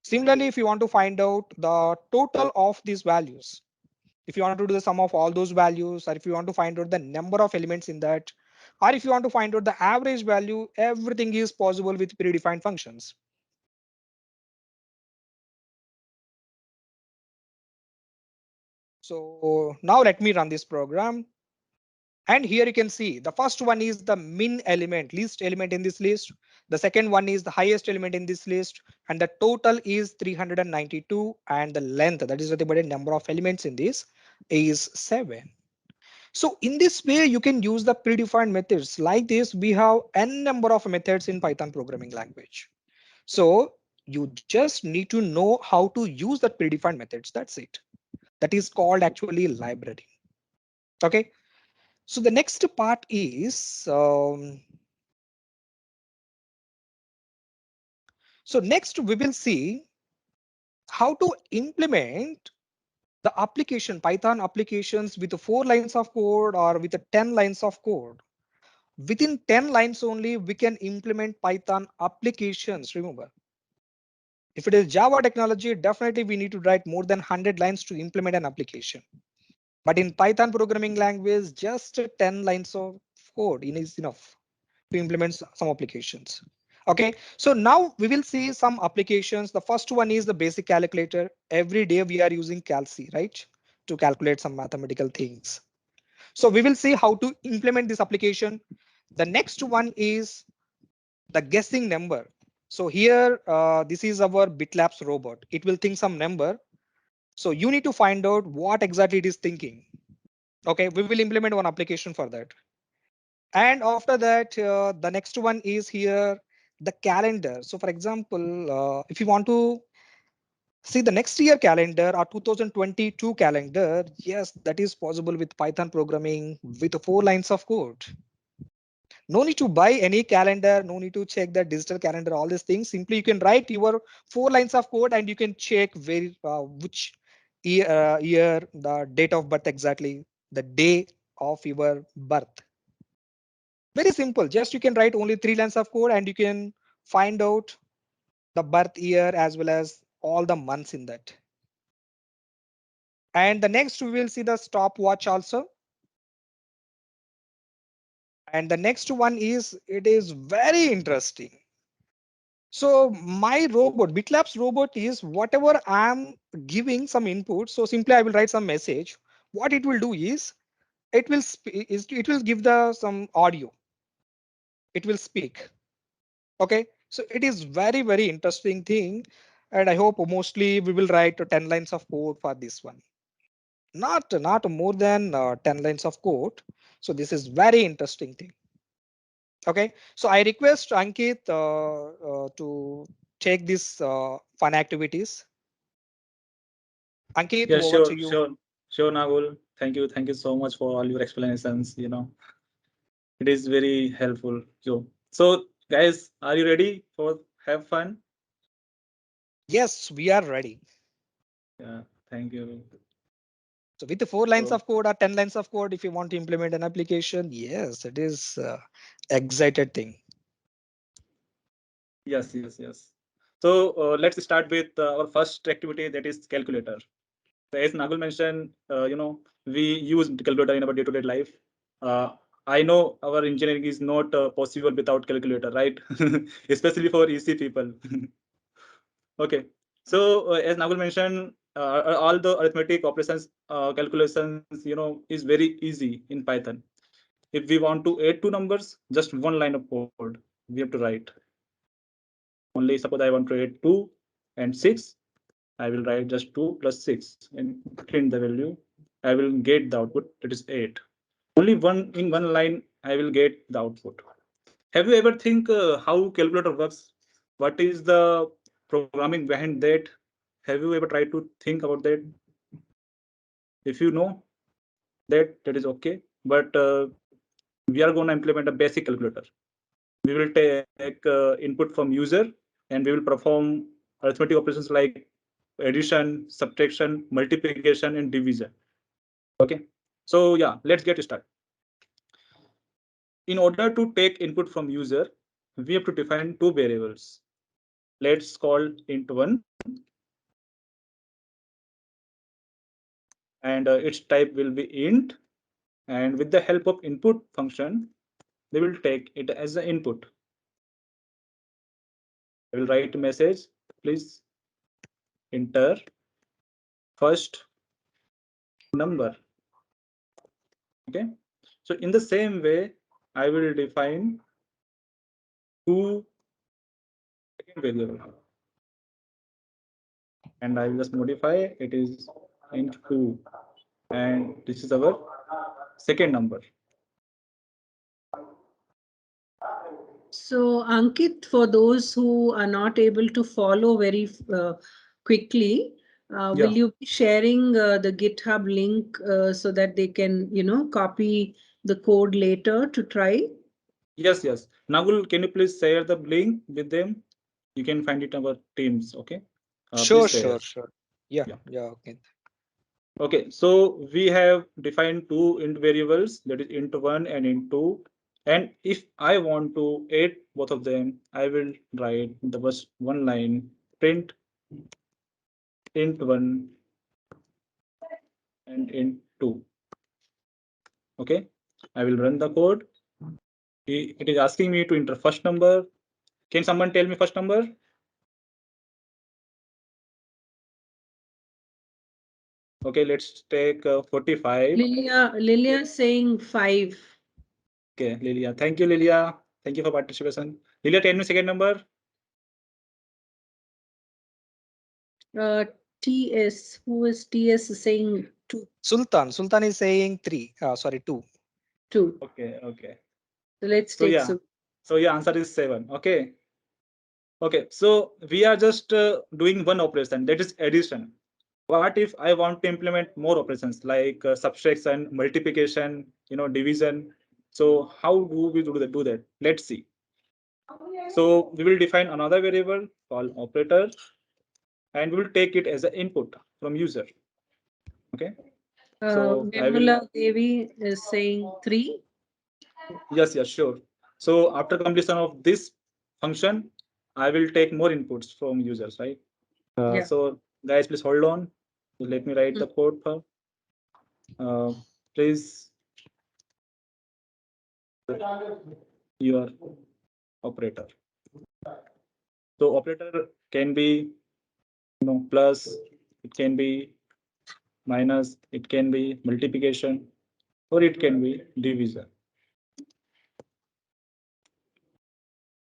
Speaker 1: Similarly, if you want to find out the total of these values, if you want to do the sum of all those values, or if you want to find out the number of elements in that, or if you want to find out the average value, everything is possible with predefined functions. So now let me run this program. And here you can see the first one is the min element, least element in this list. The second one is the highest element in this list. And the total is 392. And the length, that is the number of elements in this, is 7. So in this way, you can use the predefined methods. Like this, we have n number of methods in Python programming language. So you just need to know how to use the predefined methods. That's it. That is called actually library. Okay. So the next part is, so next we will see how to implement the application, Python applications with 4 lines of code or with 10 lines of code. Within 10 lines only, we can implement Python applications. Remember, if it is Java technology, definitely we need to write more than 100 lines to implement an application. But in Python programming language, just 10 lines of code is enough to implement some applications. Okay, so now we will see some applications. The first one is the basic calculator. Every day we are using CalC, right? To calculate some mathematical things. So we will see how to implement this application. The next one is the guessing number. So here, this is our BitLabs robot. It will think some number. So you need to find out what exactly it is thinking. Okay, we will implement one application for that. And after that, the next one is here, the calendar. So for example, if you want to see the next year calendar or 2022 calendar, yes, that is possible with Python programming with 4 lines of code. No need to buy any calendar, no need to check the digital calendar, all these things. Simply you can write your 4 lines of code and you can check where which year, the date of birth exactly, the day of your birth. Very simple. Just you can write only 3 lines of code and you can find out the birth year as well as all the months in that. And the next we will see the stopwatch also. And the next one is, it is very interesting. So my robot, BitLabs robot, is whatever I'm giving some input. So simply I will write some message. What it will do is it will give the some audio. It will speak. Okay. So it is very interesting thing. And I hope mostly we will write 10 lines of code for this one. Not more than 10 lines of code. So this is very interesting thing. Okay, so I request Ankit to take this fun activities. Ankit,
Speaker 3: Yeah,
Speaker 1: over to
Speaker 3: sure,
Speaker 1: you.
Speaker 3: sure, Nagul. Thank you so much for all your explanations. It is very helpful. So guys, are you ready for have fun?
Speaker 1: Yes, we are ready.
Speaker 3: Yeah, thank you.
Speaker 1: So with the 4 lines
Speaker 3: So
Speaker 1: of code or 10 lines of code, if you want to implement an application, yes, it is excited thing.
Speaker 3: yes. So let's start with our first activity, that is calculator. So as Nagul mentioned, we use calculator in our day-to-day life. Uh, I know our engineering is not possible without calculator, right? Especially for EC people. Okay. So as Nagul mentioned, all the arithmetic operations, calculations, is very easy in Python. If we want to add two numbers, just one line of code we have to write. Only suppose I want to add 2 and 6, I will write just 2 plus 6 and print the value. I will get the output, that is 8. Only in one line I will get the output. Have you ever think how calculator works? What is the programming behind that? Have you ever tried to think about that? If you know that is okay. But we are going to implement a basic calculator. We will take input from user and we will perform arithmetic operations like addition, subtraction, multiplication, and division. Okay. So yeah, let's get started. In order to take input from user, we have to define two variables. Let's call int1 and its type will be int, and with the help of input function we will take it as an input. I will write a message, please enter first number. Okay, so in the same way I will define two second variable and I will just modify it is int2, and this is our second number.
Speaker 2: So, Ankit, for those who are not able to follow very quickly, will you be sharing the GitHub link so that they can, copy the code later to try?
Speaker 3: Yes. Nagul, can you please share the link with them? You can find it in our teams. Okay.
Speaker 1: Sure,
Speaker 3: Please share.
Speaker 1: sure. Yeah. Okay.
Speaker 3: Okay, so we have defined two int variables, that is int1 and int2. And if I want to add both of them, I will write the first one line print int1 and int2. Okay, I will run the code. It is asking me to enter first number. Can someone tell me first number? Okay, let's take 45.
Speaker 2: Lilia saying 5.
Speaker 3: Okay, Lilia. Thank you, Lilia. Thank you for participation. Lilia, tell me second number.
Speaker 2: TS, who is TS is saying 2.
Speaker 1: Sultan is saying 3. Sorry, 2.
Speaker 2: 2.
Speaker 3: Okay.
Speaker 2: So let's
Speaker 3: So
Speaker 2: take
Speaker 3: yeah. So yeah, answer is 7. Okay. Okay. So we are just doing one operation, that is addition. What if I want to implement more operations like subtraction, multiplication, division? So how do we do that? Let's see. So we will define another variable called operator, and we will take it as an input from user. Okay. So I will.
Speaker 2: Vimala Devi is saying 3.
Speaker 3: Yes, sure. So after completion of this function, I will take more inputs from users, right?
Speaker 2: Yeah.
Speaker 3: So guys, please hold on. Let me write the code for. Please your operator. So operator can be plus, it can be minus, it can be multiplication, or it can be division.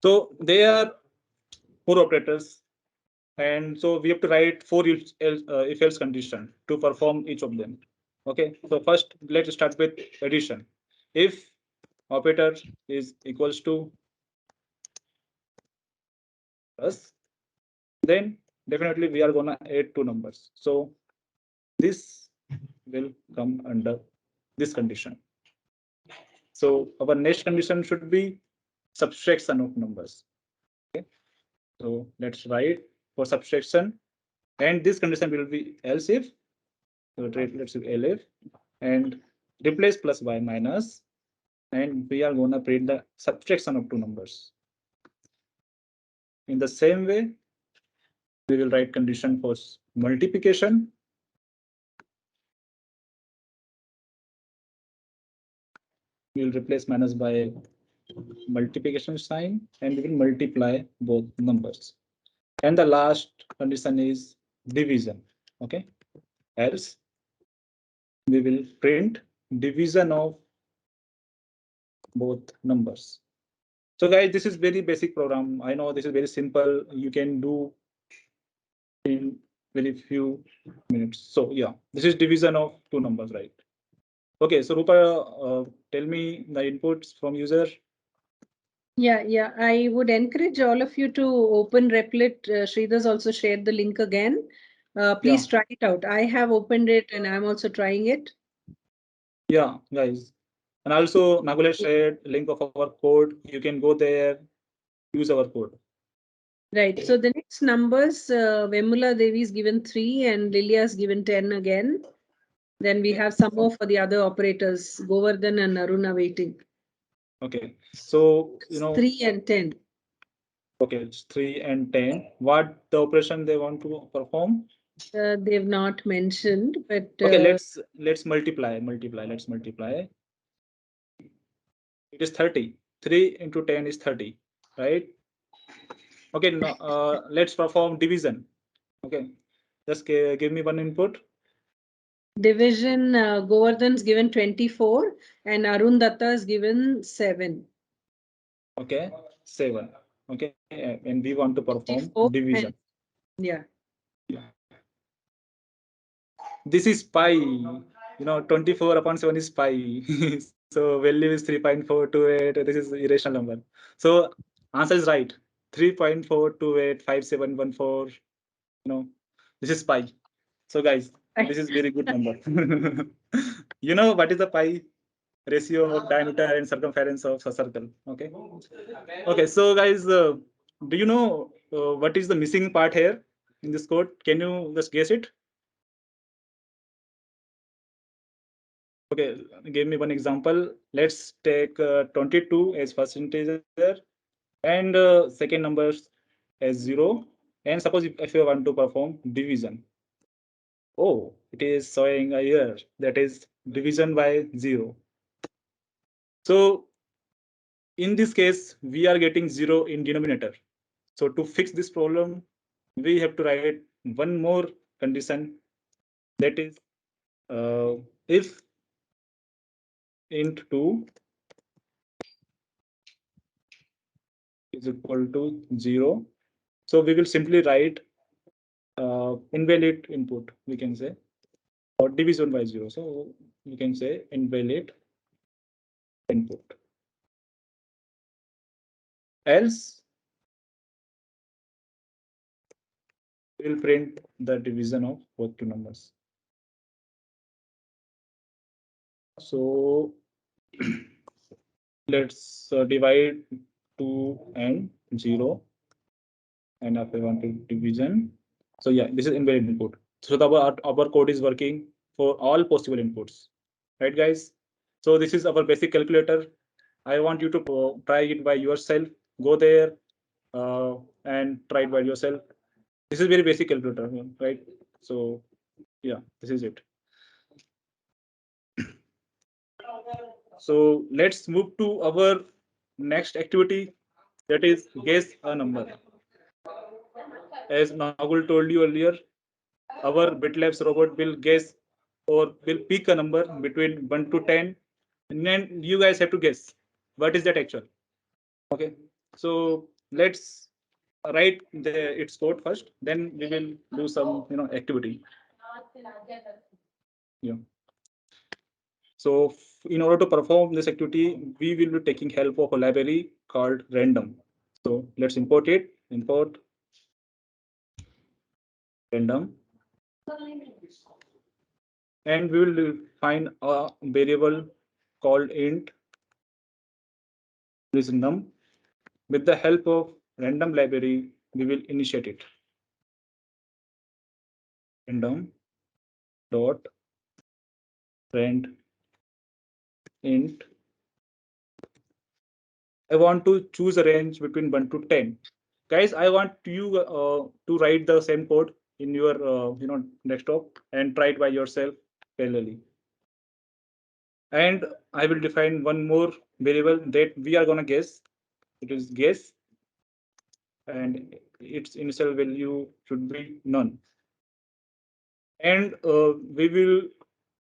Speaker 3: So they are 4 operators, and so we have to write 4 if else condition to perform each of them. Okay, so first let's start with addition. If operator is equals to plus, then definitely we are gonna add 2 numbers. So this will come under this condition. So our next condition should be subtraction of numbers. Okay, so let's write for subtraction, and this condition will be else if. So let's do elif and replace plus by minus, and we are gonna print the subtraction of 2 numbers. In the same way, we will write condition for multiplication. We will replace minus by multiplication sign, and we will multiply both numbers. And the last condition is division. Okay, else we will print division of both numbers. So guys, this is very basic program. I know this is very simple. You can do in very few minutes. So yeah, this is division of 2 numbers, right? Okay, so Rupa, tell me the inputs from user.
Speaker 2: Yeah. I would encourage all of you to open Replit. Sridhar's also shared the link again. Please try it out. I have opened it and I'm also trying it.
Speaker 3: Yeah, guys. And also Nagul has shared link of our code. You can go there, use our code.
Speaker 2: Right. So the next numbers, Vemula Devi is given 3 and Lilia is given 10 again. Then we have some more for the other operators, Govardhan and Aruna waiting.
Speaker 3: Okay, so
Speaker 2: 3 and 10.
Speaker 3: Okay, it's 3 and 10. What the operation they want to perform?
Speaker 2: They've not mentioned, but
Speaker 3: Okay, let's multiply. Let's multiply. It is 30. 3 into 10 is 30, right? Okay, no, let's perform division. Okay, just give me one input.
Speaker 2: division, Govardhan's given 24 and Arun Datta is given 7.
Speaker 3: Okay, 7. Okay, and we want to perform
Speaker 2: 24
Speaker 3: division.
Speaker 2: Yeah.
Speaker 3: This is pi. 24 upon 7 is pi. So value is 3.428. This is irrational number. So answer is right. 3.4285714. This is pi. So guys, this is very good number. You know what is the pi? Ratio of diameter and circumference of a circle. Okay. Okay. So guys, do you know what is the missing part here in this code? Can you just guess it? Okay, give me one example. Let's take 22 as first integer and second numbers as 0. And suppose if you want to perform division. Oh, it is showing a error, that is division by 0. So in this case, we are getting 0 in denominator. So to fix this problem, we have to write one more condition, that is if int 2 is equal to 0. So we will simply write invalid input, we can say, or division by 0. So we can say invalid input. Else we'll print the division of both two numbers. So let's divide 2 and 0, and after I want to division. So yeah, this is invalid input. So our code is working for all possible inputs, right, guys? So this is our basic calculator. I want you to try it by yourself. Go there and try it by yourself. This is very basic calculator, right? So yeah, this is it. So let's move to our next activity, that is guess a number. As Nagul told you earlier, our BitLabs robot will guess or will pick a number between 1 to 10, and then you guys have to guess what is that actual. Okay, so let's write its code first, then we will do some activity. Yeah. So in order to perform this activity, we will be taking help of a library called random. So let's import it. Import random, and we will find a variable called int is num. With the help of random library, we will initiate it. Random dot rand int. I want to choose a range between 1 to 10. Guys, I want you to write the same code in your desktop and try it by yourself parallelly. And I will define one more variable that we are gonna guess. It is guess, and its initial value should be none. And we will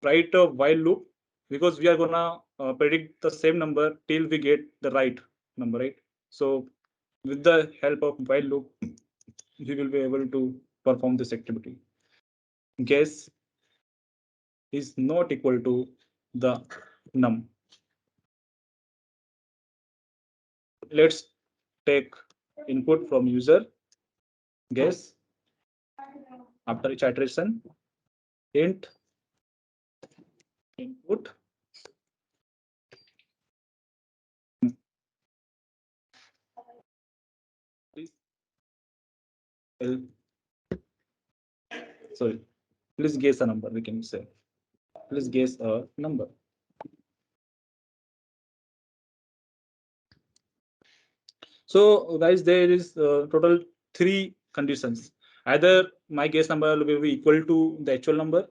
Speaker 3: write a while loop, because we are gonna predict the same number till we get the right number, right? So with the help of while loop, we will be able to perform this activity. Guess is not equal to the num. Let's take input from user, guess. After each iteration, int input please sorry, please guess a number, we can say. Please guess a number. So guys, there is total 3 conditions. Either my guess number will be equal to the actual number,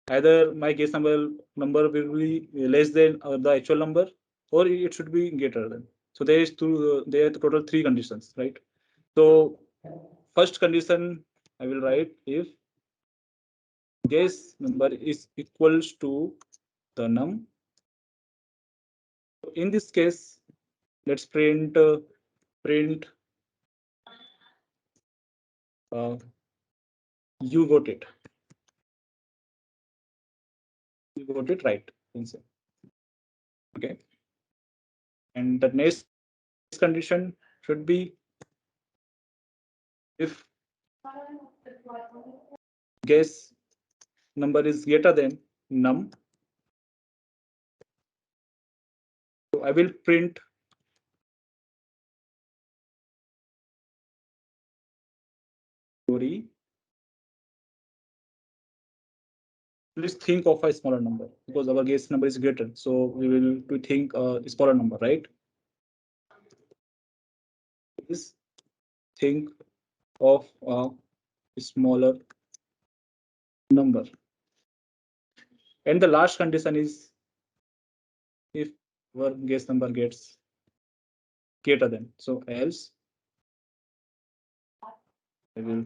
Speaker 3: either my guess number will be less than the actual number, or it should be greater than. So there are total 3 conditions, right? So first condition I will write if guess number is equals to the num. In this case, let's print you got it. You got it right. Okay. And the next condition should be if guess number is greater than num. So I will print story. Please think of a smaller number, because our guess number is greater. So we will to think a smaller number, right? Please think of a smaller number. And the last condition is if our guess number gets greater than. So else I will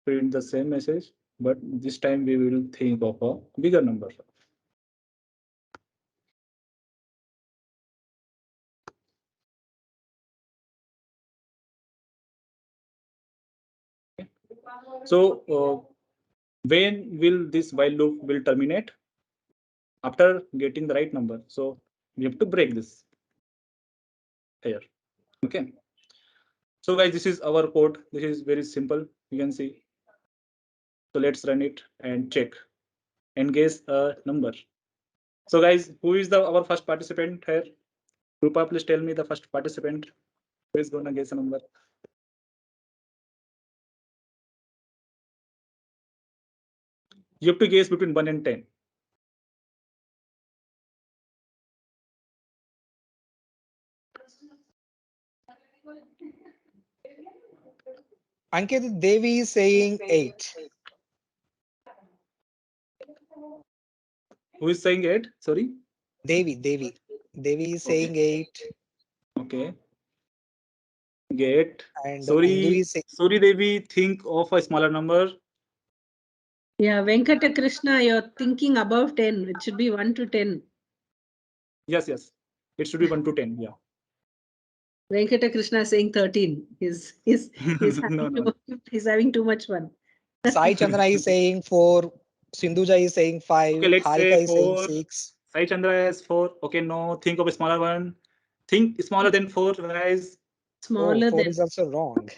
Speaker 3: print the same message, but this time we will think of a bigger number. So when will this while loop will terminate? After getting the right number. So we have to break this here. Okay. So guys, this is our code. This is very simple. You can see. So let's run it and check and guess a number. So guys, who is our first participant here? Rupa, please tell me the first participant who is gonna guess a number. You have to guess between 1 and 10.
Speaker 1: Ankit, Devi is saying 8.
Speaker 3: Who is saying 8? Sorry.
Speaker 1: Devi is saying 8.
Speaker 3: Okay. Get.
Speaker 1: And
Speaker 3: Sorry,
Speaker 1: Indu is saying,
Speaker 3: sorry, Devi. Think of a smaller number.
Speaker 2: Yeah, Venkata Krishna, you're thinking above 10. It should be 1 to 10.
Speaker 3: Yes, yes. It should be 1 to 10. Yeah.
Speaker 2: Venkata Krishna is saying 13. He's
Speaker 3: No,
Speaker 2: having,
Speaker 3: no.
Speaker 2: he's having too much fun.
Speaker 1: Sai Chandra is saying 4. Sindhuja is saying 5.
Speaker 3: Okay, let's
Speaker 1: Harika
Speaker 3: say
Speaker 1: is saying
Speaker 3: 4.
Speaker 1: 6.
Speaker 3: Sai Chandra is 4. Okay, no. Think of a smaller one. Think smaller than 4, guys.
Speaker 2: Smaller
Speaker 1: 4
Speaker 2: than
Speaker 1: is also wrong.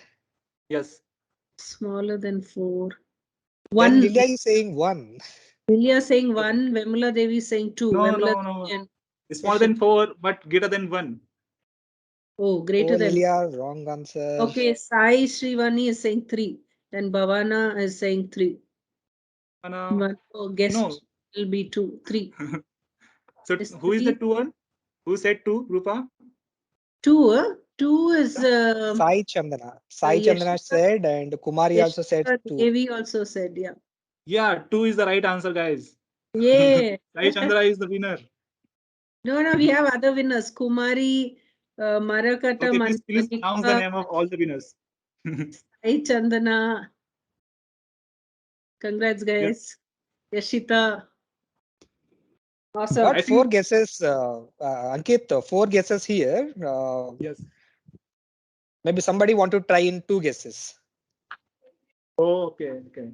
Speaker 3: Yes.
Speaker 2: smaller than 4.
Speaker 1: Then
Speaker 2: 1.
Speaker 1: Lilya is saying 1.
Speaker 2: Vilya saying 1. Vemula Devi is saying 2.
Speaker 3: No,
Speaker 2: Vemula
Speaker 3: no, no.
Speaker 2: and
Speaker 3: Smaller than 4, but greater than 1.
Speaker 2: oh, greater
Speaker 1: Oh,
Speaker 2: than.
Speaker 1: Lilya, wrong answer.
Speaker 2: Okay, Sai Srivani is saying 3. Then Bhavana is saying 3. One guest
Speaker 3: No.
Speaker 2: will be 2, 3.
Speaker 3: So
Speaker 2: Is
Speaker 3: who is the
Speaker 2: 3?
Speaker 3: 2 one? Who said 2, Rupa?
Speaker 2: 2, 2 is
Speaker 1: Sai Chandana. Sai Chandana
Speaker 2: Yashika.
Speaker 1: said, and Kumari also said
Speaker 2: Yashika
Speaker 1: 2.
Speaker 2: Devi also said, yeah.
Speaker 3: Yeah, 2 is the right answer, guys.
Speaker 2: Yeah.
Speaker 3: Sai Chandra is the winner.
Speaker 2: No, we have other winners. Kumari, Marakata,
Speaker 3: Okay, please announce the
Speaker 2: Mandanika,
Speaker 3: name of all the winners.
Speaker 2: Sai Chandana. Congrats, guys. Yashita. Awesome.
Speaker 1: But
Speaker 3: I
Speaker 1: 4
Speaker 3: think
Speaker 1: guesses, Ankit, 4 guesses here.
Speaker 3: yes.
Speaker 1: Maybe somebody want to try in 2 guesses.
Speaker 3: Oh, okay, okay.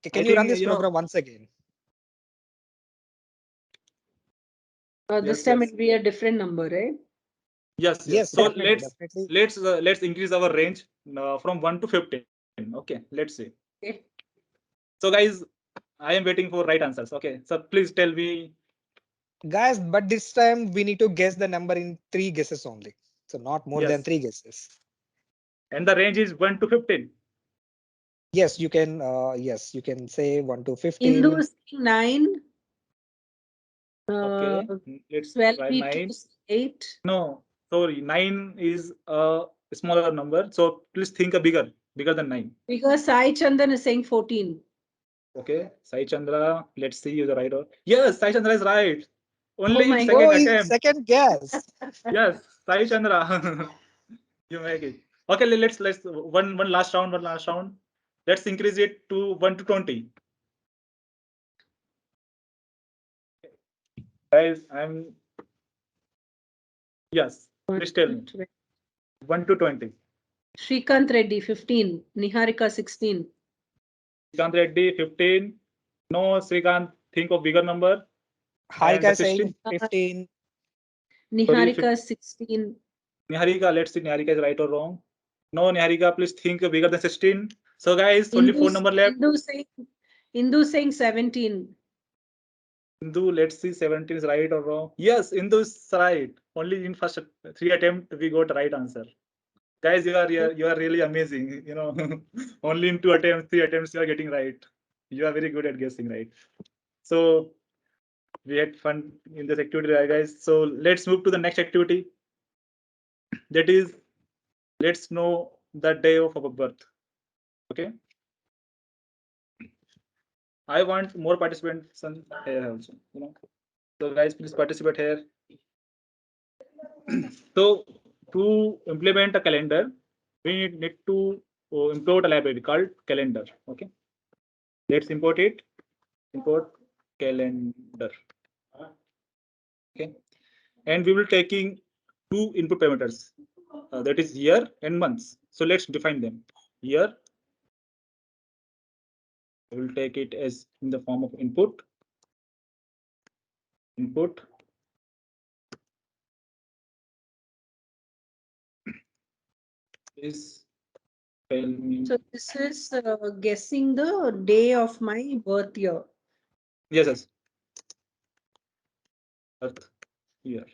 Speaker 1: Can
Speaker 3: I
Speaker 1: you run
Speaker 3: think
Speaker 1: this program once again?
Speaker 2: This
Speaker 3: yes,
Speaker 2: time
Speaker 3: yes.
Speaker 2: it'll be a different number, right?
Speaker 3: Yes,
Speaker 1: Yes,
Speaker 3: So
Speaker 1: definitely.
Speaker 3: let's increase our range from 1 to 15. Okay, let's see.
Speaker 2: Okay.
Speaker 3: So guys, I am waiting for right answers. Okay, so please tell me.
Speaker 1: Guys, but this time we need to guess the number in 3 guesses only. So not more than
Speaker 3: Yes.
Speaker 1: 3 guesses.
Speaker 3: And the range is 1 to 15.
Speaker 1: Yes, you can. Yes, you can say 1 to 15.
Speaker 2: Hindu is saying 9.
Speaker 3: Okay, let's
Speaker 2: 12
Speaker 3: try
Speaker 2: be
Speaker 3: 9.
Speaker 2: 2, 8.
Speaker 3: No, sorry, 9 is a smaller number. So please think a bigger than 9.
Speaker 2: Because Sai Chandan is saying 14.
Speaker 3: Okay, Sai Chandra, let's see you the right or yes, Sai Chandra is right. Only in
Speaker 2: my
Speaker 3: second
Speaker 1: Oh,
Speaker 3: attempt.
Speaker 1: second guess.
Speaker 3: Yes, Sai Chandra. You make it. Okay, let's one last round. Let's increase it to 1 to 20. Guys, I'm yes. Please tell me. 1 to 20.
Speaker 2: Shrikant Reddy 15. Niharika 16.
Speaker 3: Srikant Reddy 15. No, Srikant, think of bigger number.
Speaker 1: Harika
Speaker 3: And
Speaker 1: saying
Speaker 3: 16.
Speaker 1: 15.
Speaker 2: Niharika 16.
Speaker 3: Niharika, let's see Niharika is right or wrong. No, Niharika, please think bigger than 16. So guys, only 4 number left.
Speaker 2: Hindu saying 17.
Speaker 3: Hindu, let's see 17 is right or wrong. Yes, Hindu is right. Only in first 3 attempt we got right answer. Guys, you are really amazing. You know, only in 2 attempts, 3 attempts you are getting right. You are very good at guessing right. So we had fun in this activity, right, guys. So let's move to the next activity. That is, let's know the day of our birth. Okay. I want more participants here also. You know, so guys, please participate here. So to implement a calendar, we need to import a library called calendar. Okay. Let's import it. Import calendar. Okay. And we will taking 2 input parameters. That is year and months. So let's define them. Year I will take it as in the form of input. Input. Please tell me.
Speaker 2: So this is guessing the day of my birth year.
Speaker 3: Yes, yes. Earth year.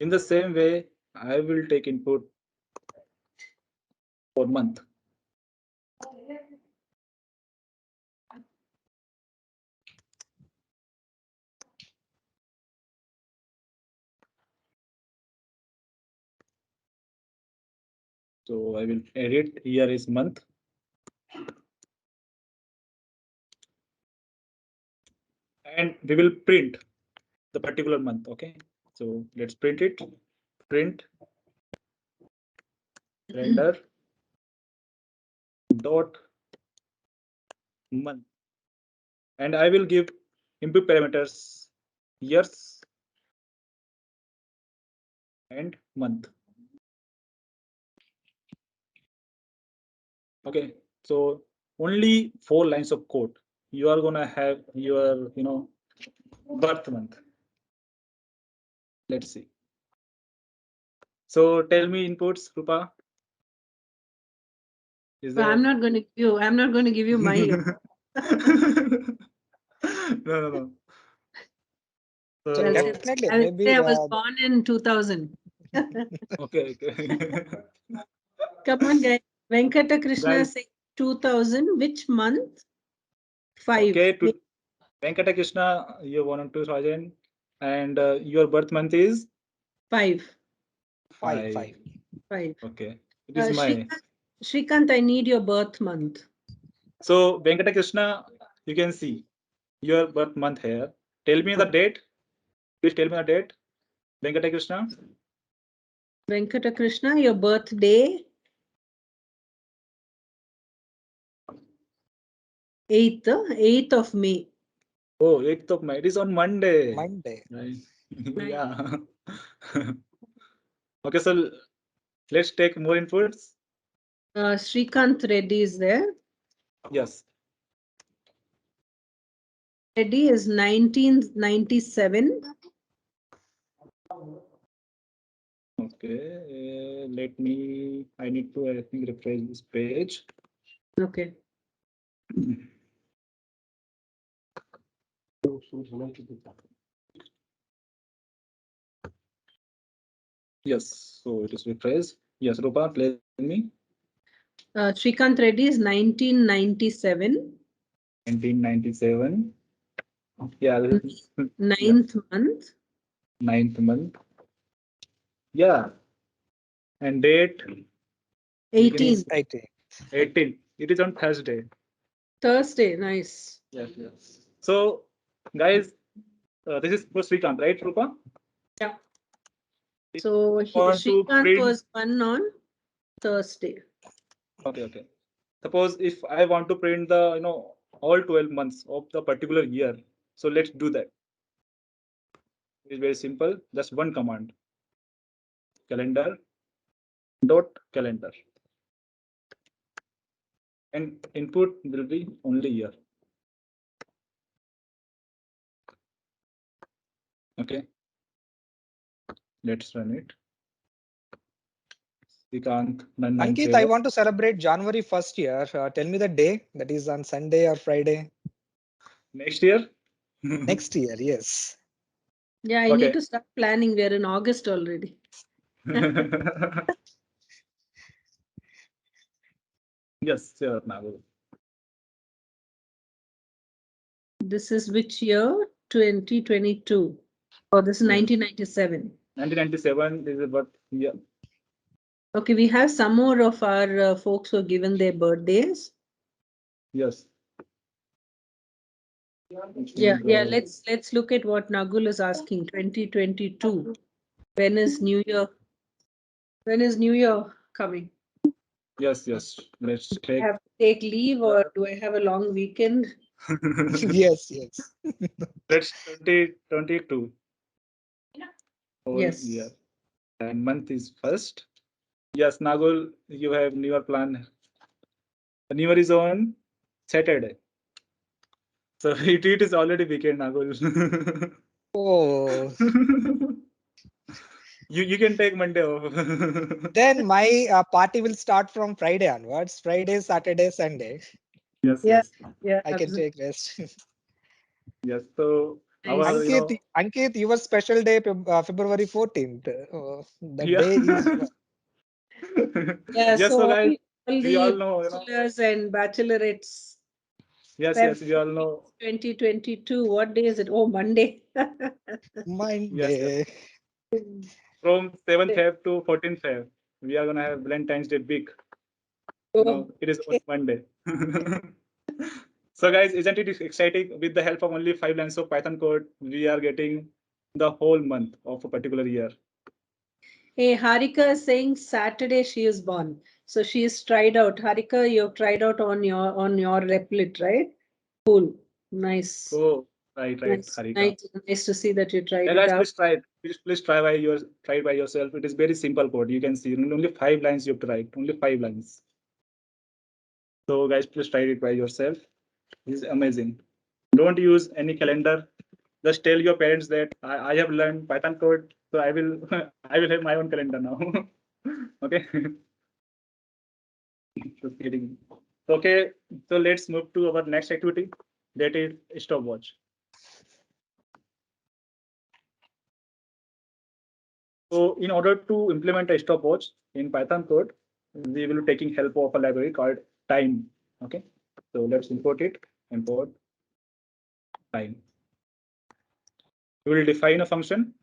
Speaker 3: In the same way, I will take input for month. So I will edit here is month. And we will print the particular month. Okay. So let's print it. Print render dot month. And I will give input parameters years and month. Okay, so only 4 lines of code. You are gonna have your, birth month. Let's see. So tell me inputs, Rupa. Is
Speaker 2: But
Speaker 3: there?
Speaker 2: I'm not going to give you. I'm not going to give you my year.
Speaker 3: No.
Speaker 2: I'll
Speaker 3: So,
Speaker 2: say,
Speaker 1: Definitely,
Speaker 2: I'll
Speaker 1: maybe
Speaker 2: say I was born in 2000.
Speaker 3: okay.
Speaker 2: Come on, guys. Venkata Krishna
Speaker 3: Guys.
Speaker 2: say 2000. Which month? 5.
Speaker 3: Okay, to Venkata Krishna, you're born in 2000, and your birth month is
Speaker 2: 5.
Speaker 1: 5.
Speaker 2: 5.
Speaker 3: Okay, it is my.
Speaker 2: Shrikant, I need your birth month.
Speaker 3: So Venkata Krishna, you can see your birth month here. Tell me the date. Please tell me the date. Venkata Krishna.
Speaker 2: Venkata Krishna, your birthday. 8th of May.
Speaker 3: Oh, 8th of May. It is on Monday.
Speaker 1: Monday.
Speaker 3: Right. Yeah. Okay, so let's take more inputs.
Speaker 2: Shrikant Reddy is there.
Speaker 3: Yes.
Speaker 2: Reddy is 1997.
Speaker 3: Okay, let me. I need to, I think, refresh this page.
Speaker 2: Okay.
Speaker 3: Yes, so it is refreshed. Yes, Rupa, play me.
Speaker 2: Shrikant Reddy is 1997.
Speaker 3: 1997. Yeah, this is
Speaker 2: 9th month.
Speaker 3: 9th month. Yeah. And date
Speaker 2: 18th.
Speaker 3: 18. It is on Thursday.
Speaker 2: Thursday. Nice.
Speaker 3: Yes. So, guys, this is for Srikanth, right, Rupa?
Speaker 2: Yeah. So
Speaker 3: Want to
Speaker 2: Shrikant
Speaker 3: print.
Speaker 2: was born on Thursday.
Speaker 3: Okay. Suppose if I want to print the, all 12 months of the particular year. So let's do that. It is very simple. Just one command. Calendar dot calendar. And input will be only year. Okay. Let's run it. Srikanth
Speaker 1: Ankit, I
Speaker 3: 997.
Speaker 1: want to celebrate January 1st year. Tell me the day. That is on Sunday or Friday.
Speaker 3: Next year.
Speaker 1: Next year, yes.
Speaker 2: Yeah, I need to start planning. We're in August already.
Speaker 3: Yes, sure, Nagul.
Speaker 2: This is which year? 2022. Oh, this is 1997.
Speaker 3: 1997 is about year.
Speaker 2: Okay, we have some more of our folks who have given their birthdays.
Speaker 3: Yes.
Speaker 2: Yeah. Let's look at what Nagul is asking. 2022. When is New Year? When is New Year coming?
Speaker 3: Yes. Let's
Speaker 2: Do I
Speaker 3: take.
Speaker 2: have to take leave or do I have a long weekend?
Speaker 1: Yes.
Speaker 3: Let's 2022. Whole
Speaker 2: Yes.
Speaker 3: year. And month is first. Yes, Nagul, you have newer plan. The New Year is on Saturday. So it is already weekend, Nagul.
Speaker 1: Oh,
Speaker 3: You can take Monday off.
Speaker 1: then my party will start from Friday onwards. Friday, Saturday, Sunday.
Speaker 3: Yes,
Speaker 2: Yeah,
Speaker 3: yes,
Speaker 2: yeah,
Speaker 1: I can
Speaker 2: absolutely.
Speaker 1: take rest.
Speaker 3: yes. So
Speaker 2: Nice.
Speaker 3: our,
Speaker 1: Ankit, your special day, February 14th. The
Speaker 3: yeah.
Speaker 1: day is
Speaker 2: Yeah,
Speaker 3: Yes,
Speaker 2: so
Speaker 3: so
Speaker 2: all,
Speaker 3: guys,
Speaker 2: all
Speaker 3: we all
Speaker 2: the
Speaker 3: know,
Speaker 2: bachelors and bachelorettes,
Speaker 3: yes,
Speaker 2: Feb
Speaker 3: yes, we all know.
Speaker 2: 2022. What day is it? Oh, Monday.
Speaker 3: Yes, yes.
Speaker 1: Monday.
Speaker 3: From 7th Feb to 14th Feb, we are gonna have Valentine's Day big.
Speaker 2: Oh,
Speaker 3: It is on
Speaker 2: okay.
Speaker 3: Monday. So guys, isn't it exciting? With the help of only 5 lines of Python code, we are getting the whole month of a particular year.
Speaker 2: Hey, Harika is saying Saturday she is born. So she is tried out. Harika, you've tried out on your Replit, right? Cool. Nice.
Speaker 3: Oh, right,
Speaker 2: Nice.
Speaker 3: Harika.
Speaker 2: Nice to see that you tried
Speaker 3: Yeah,
Speaker 2: it
Speaker 3: guys,
Speaker 2: out.
Speaker 3: please try it. Please try it by yourself. It is very simple code. You can see only 5 lines you have to write. Only 5 lines. So guys, please try it by yourself. This is amazing. Don't use any calendar. Just tell your parents that I have learned Python code, so I will I will have my own calendar now. Okay. Just kidding. Okay, so let's move to our next activity, that is stopwatch. So in order to implement a stopwatch in Python code, we will be taking help of a library called time. Okay, so let's import it. Import time. We will define a function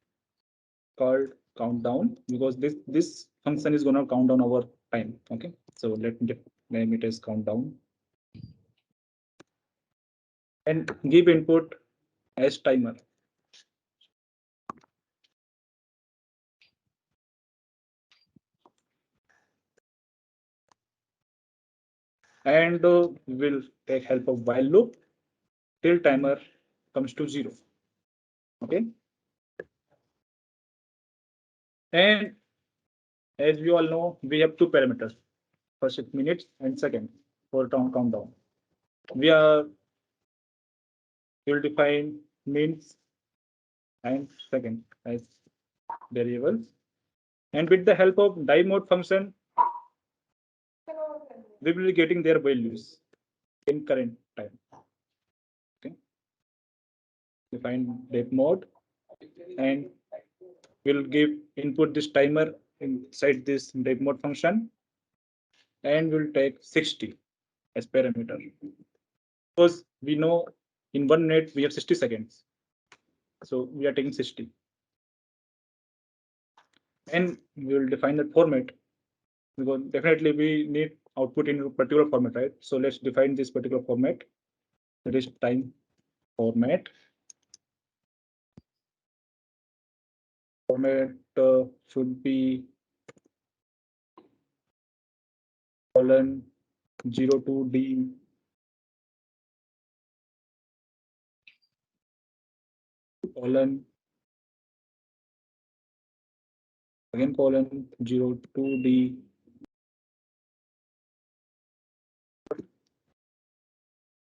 Speaker 3: called countdown because this function is gonna count down our time. Okay, so let me name it as countdown and give input as timer. And we'll take help of while loop till timer comes to 0. Okay, and as we all know, we have two parameters: first minutes and second for countdown. We will define minutes and second as variables, and with the help of die mode function, we will be getting their values in current time. Okay, define date mode, and we'll give input this timer inside this date mode function, and we'll take 60 as parameter because we know in 1 minute we have 60 seconds, so we are taking 60, and we will define that format because definitely we need output in a particular format, right? So let's define this particular format, that is time format. Format should be colon 0 to D colon again colon 0 to D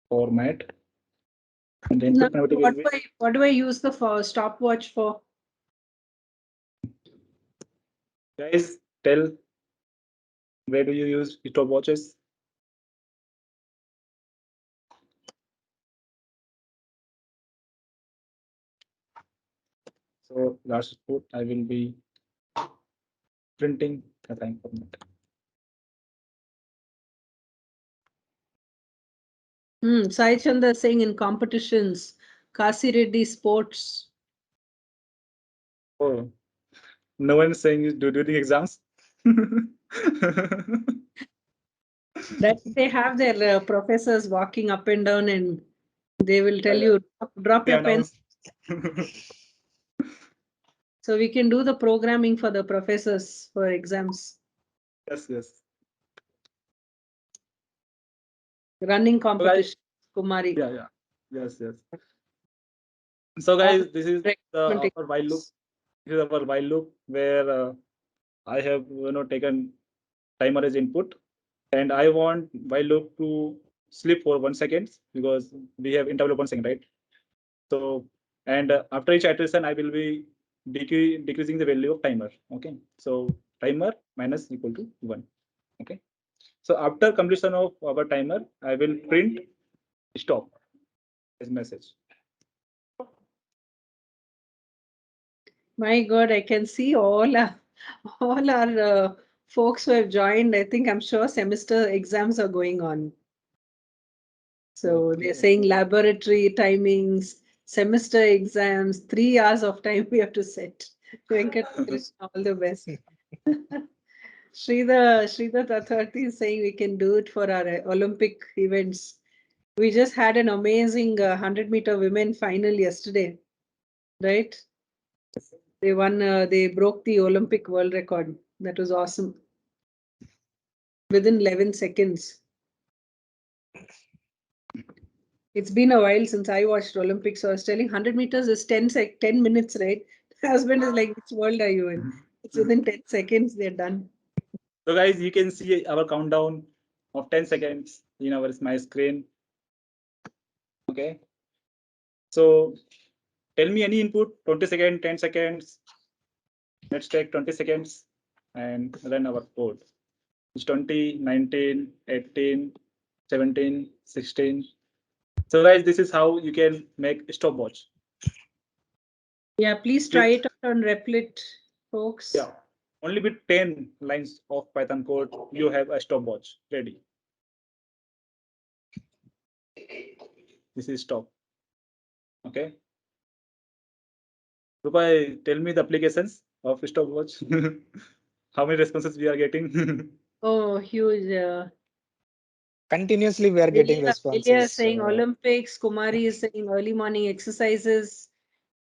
Speaker 3: format, and the
Speaker 2: Now,
Speaker 3: input parameter will be
Speaker 2: what do I use the stopwatch for?
Speaker 3: guys tell where do you use stopwatches? So last input I will be printing the time format.
Speaker 2: Sai Chandra saying in competitions, Kasi Reddy Sports.
Speaker 3: Oh, no one is saying during exams.
Speaker 2: That they have their professors walking up and down and they will tell
Speaker 3: Yeah,
Speaker 2: you, drop
Speaker 3: they
Speaker 2: your pen.
Speaker 3: announce.
Speaker 2: So we can do the programming for the professors for exams.
Speaker 3: Yes, yes.
Speaker 2: Running
Speaker 3: So guys,
Speaker 2: competition, Kumari.
Speaker 3: yeah. Yes, yes. So guys, this is
Speaker 2: Recruitment
Speaker 3: our while loop. This is our while loop where I have taken timer as input, And I want while loop to sleep for 1 second because we have interval of 1 second, right? So, and after each iteration, I will be decreasing the value of timer. Okay. So timer minus equal to 1. Okay. So after completion of our timer, I will print stop as message.
Speaker 2: My God, I can see all our folks who have joined. I think I'm sure semester exams are going on. So they're saying laboratory timings, semester exams, 3 hours of time we have to set. Venkat Krishna, all the best. Sridhar Tatharthi is saying we can do it for our Olympic events. We just had an amazing 100-meter women final yesterday, right? They won. They broke the Olympic world record. That was awesome. Within 11 seconds. It's been a while since I watched Olympics. So I was telling 100 meters is 10 minutes, right? My husband is like, which world are you in? It's within 10 seconds, they're done.
Speaker 3: So guys, you can see our countdown of 10 seconds in our my screen. Okay. So tell me any input, 20 seconds, 10 seconds. Let's take 20 seconds and run our code. It's 20, 19, 18, 17, 16. So guys, this is how you can make a stopwatch.
Speaker 2: Yeah, please try it out on Replit, folks.
Speaker 3: Yeah, only with 10 lines of Python code, you have a stopwatch ready. This is stop. Okay. Rupai, tell me the applications of stopwatch. How many responses we are getting?
Speaker 2: Oh, huge.
Speaker 1: Continuously, we are getting
Speaker 2: Ilya is
Speaker 1: responses.
Speaker 2: saying Olympics. Kumari is saying early morning exercises.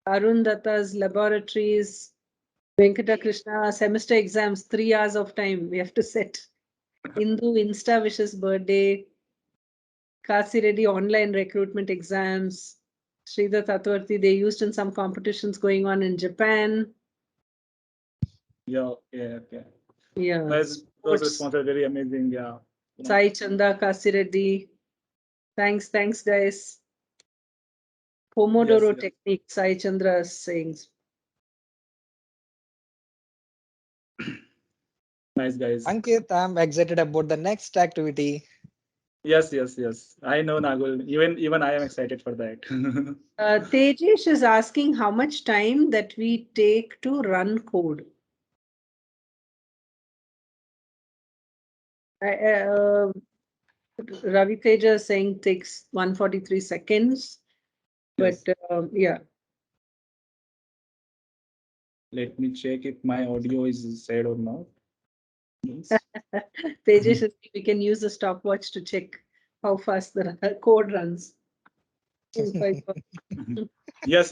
Speaker 2: Arun Datta's laboratories. Venkata Krishna, semester exams, 3 hours of time we have to set. Indu Insta wishes birthday. Kasi Reddy online recruitment exams. Sridhar Tatwarthi, they used in some competitions going on in Japan.
Speaker 3: Yeah, yeah, yeah.
Speaker 2: Yeah.
Speaker 3: Those responses are very amazing. Yeah.
Speaker 2: Sai Chanda, Kasi Reddy. Thanks, guys. Pomodoro
Speaker 3: Yes.
Speaker 2: technique, Sai Chandra is saying.
Speaker 3: Nice, guys.
Speaker 1: Ankit, I'm excited about the next activity.
Speaker 3: Yes. I know, Nagul. Even I am excited for that.
Speaker 2: Tejesh is asking how much time that we take to run code. Ravi Teja is saying takes 143 seconds. But
Speaker 3: Yes.
Speaker 2: yeah.
Speaker 3: Let me check if my audio is said or not. Yes.
Speaker 2: Tejesh is, we can use the stopwatch to check how fast the code runs.
Speaker 3: Yes,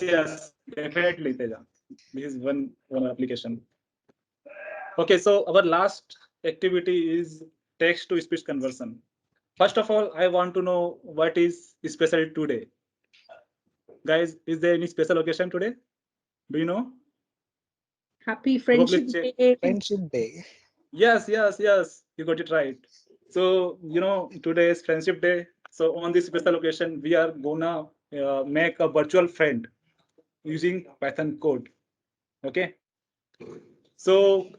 Speaker 3: definitely, Teja. This is one application. Okay, so our last activity is text to speech conversion. First of all, I want to know what is special today. Guys, is there any special occasion today? Do you know?
Speaker 2: Happy Friendship Day.
Speaker 1: Friendship Day.
Speaker 3: Yes, you got it right. So, today is Friendship Day. So, on this special occasion, we are gonna make a virtual friend using Python code. Okay. So,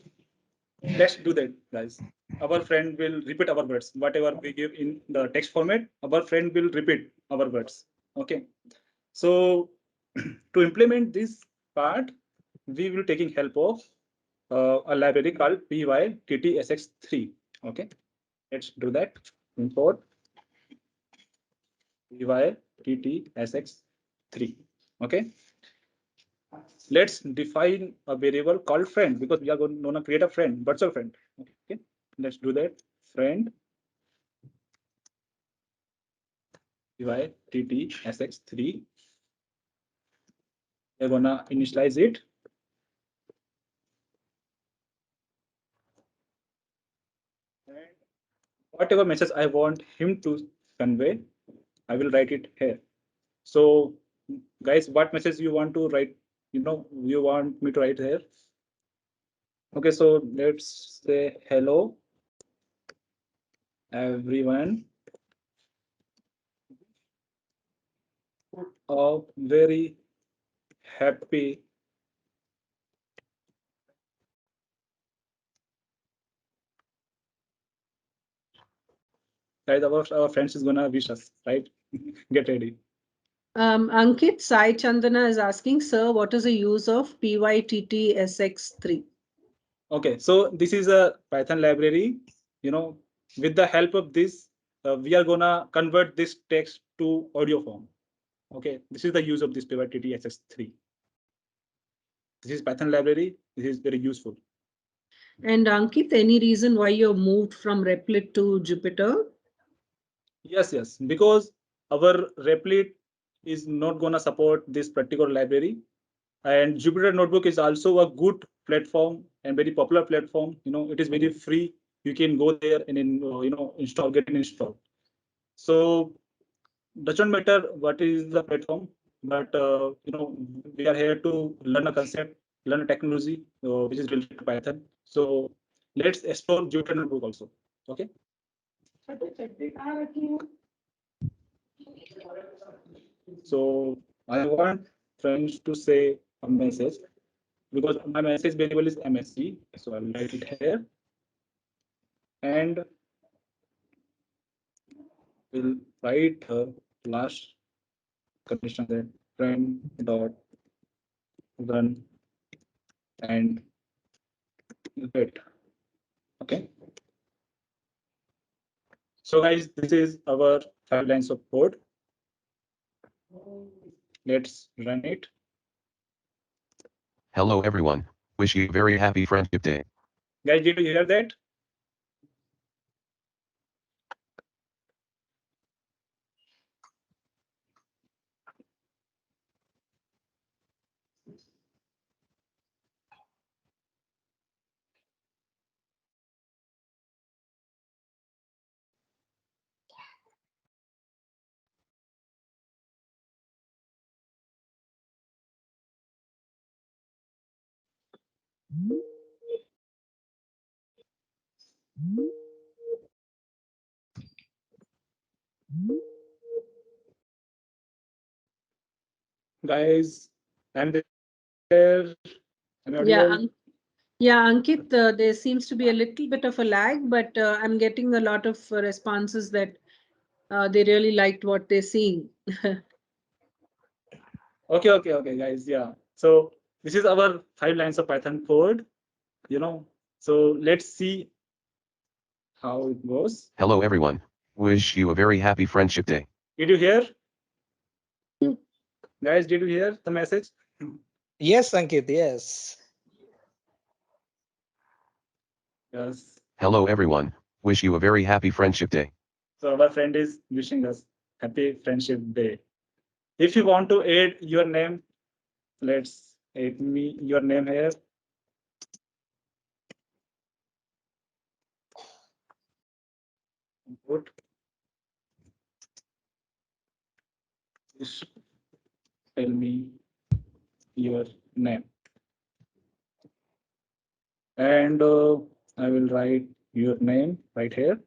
Speaker 3: let's do that, guys. Our friend will repeat our words. Whatever we give in the text format, our friend will repeat our words. Okay. So, to implement this part, we will taking help of a library called pyttsx3. Okay, let's do that. Import pyttsx3. Okay, let's define a variable called friend because we are going to create a friend, virtual friend. Okay, let's do that. Friend pyttsx3. We're gonna initialize it. Whatever message I want him to convey, I will write it here. So, guys, what message you want to write? You want me to write here? Okay, so let's say hello. everyone a very happy guys. Our friends is gonna wish us, right? Get ready.
Speaker 2: Ankit Sai Chandana is asking, sir, what is the use of PYTT SX3?
Speaker 3: Okay, so this is a Python library. With the help of this, we are gonna convert this text to audio form. Okay, this is the use of this PyTT SX3. This is Python library. This is very useful.
Speaker 2: And Ankit, any reason why you moved from Replit to Jupyter?
Speaker 3: Yes, because our Replit is not gonna support this particular library, and Jupyter Notebook is also a good platform and very popular platform. It is very free. You can go there and get it installed. So doesn't matter what is the platform, but we are here to learn a concept, learn a technology which is related to Python. So let's explore Jupyter Notebook also. Okay. So I want friends to say a message because my message variable is MSG. So I will write it here and we'll write last condition that friend dot run and wait. Okay. So guys, this is our 5 lines of code. Let's run it.
Speaker 4: Hello everyone. Wish you very happy Friendship Day.
Speaker 3: Guys, did you hear that? Guys, I'm there. I'm audible.
Speaker 2: Yeah, Ankit, there seems to be a little bit of a lag, but I'm getting a lot of responses that they really liked what they're seeing.
Speaker 3: Okay, guys. Yeah. So this is our 5 lines of Python code. So let's see how it goes.
Speaker 4: Hello everyone. Wish you a very happy Friendship Day.
Speaker 3: Did you hear? Guys, did you hear the message?
Speaker 1: Yes, Ankit, yes.
Speaker 3: Yes.
Speaker 4: Hello everyone. Wish you a very happy Friendship Day.
Speaker 3: So our friend is wishing us happy Friendship Day. If you want to add your name, let's add your name here. Put tell me your name. And I will write your name right here.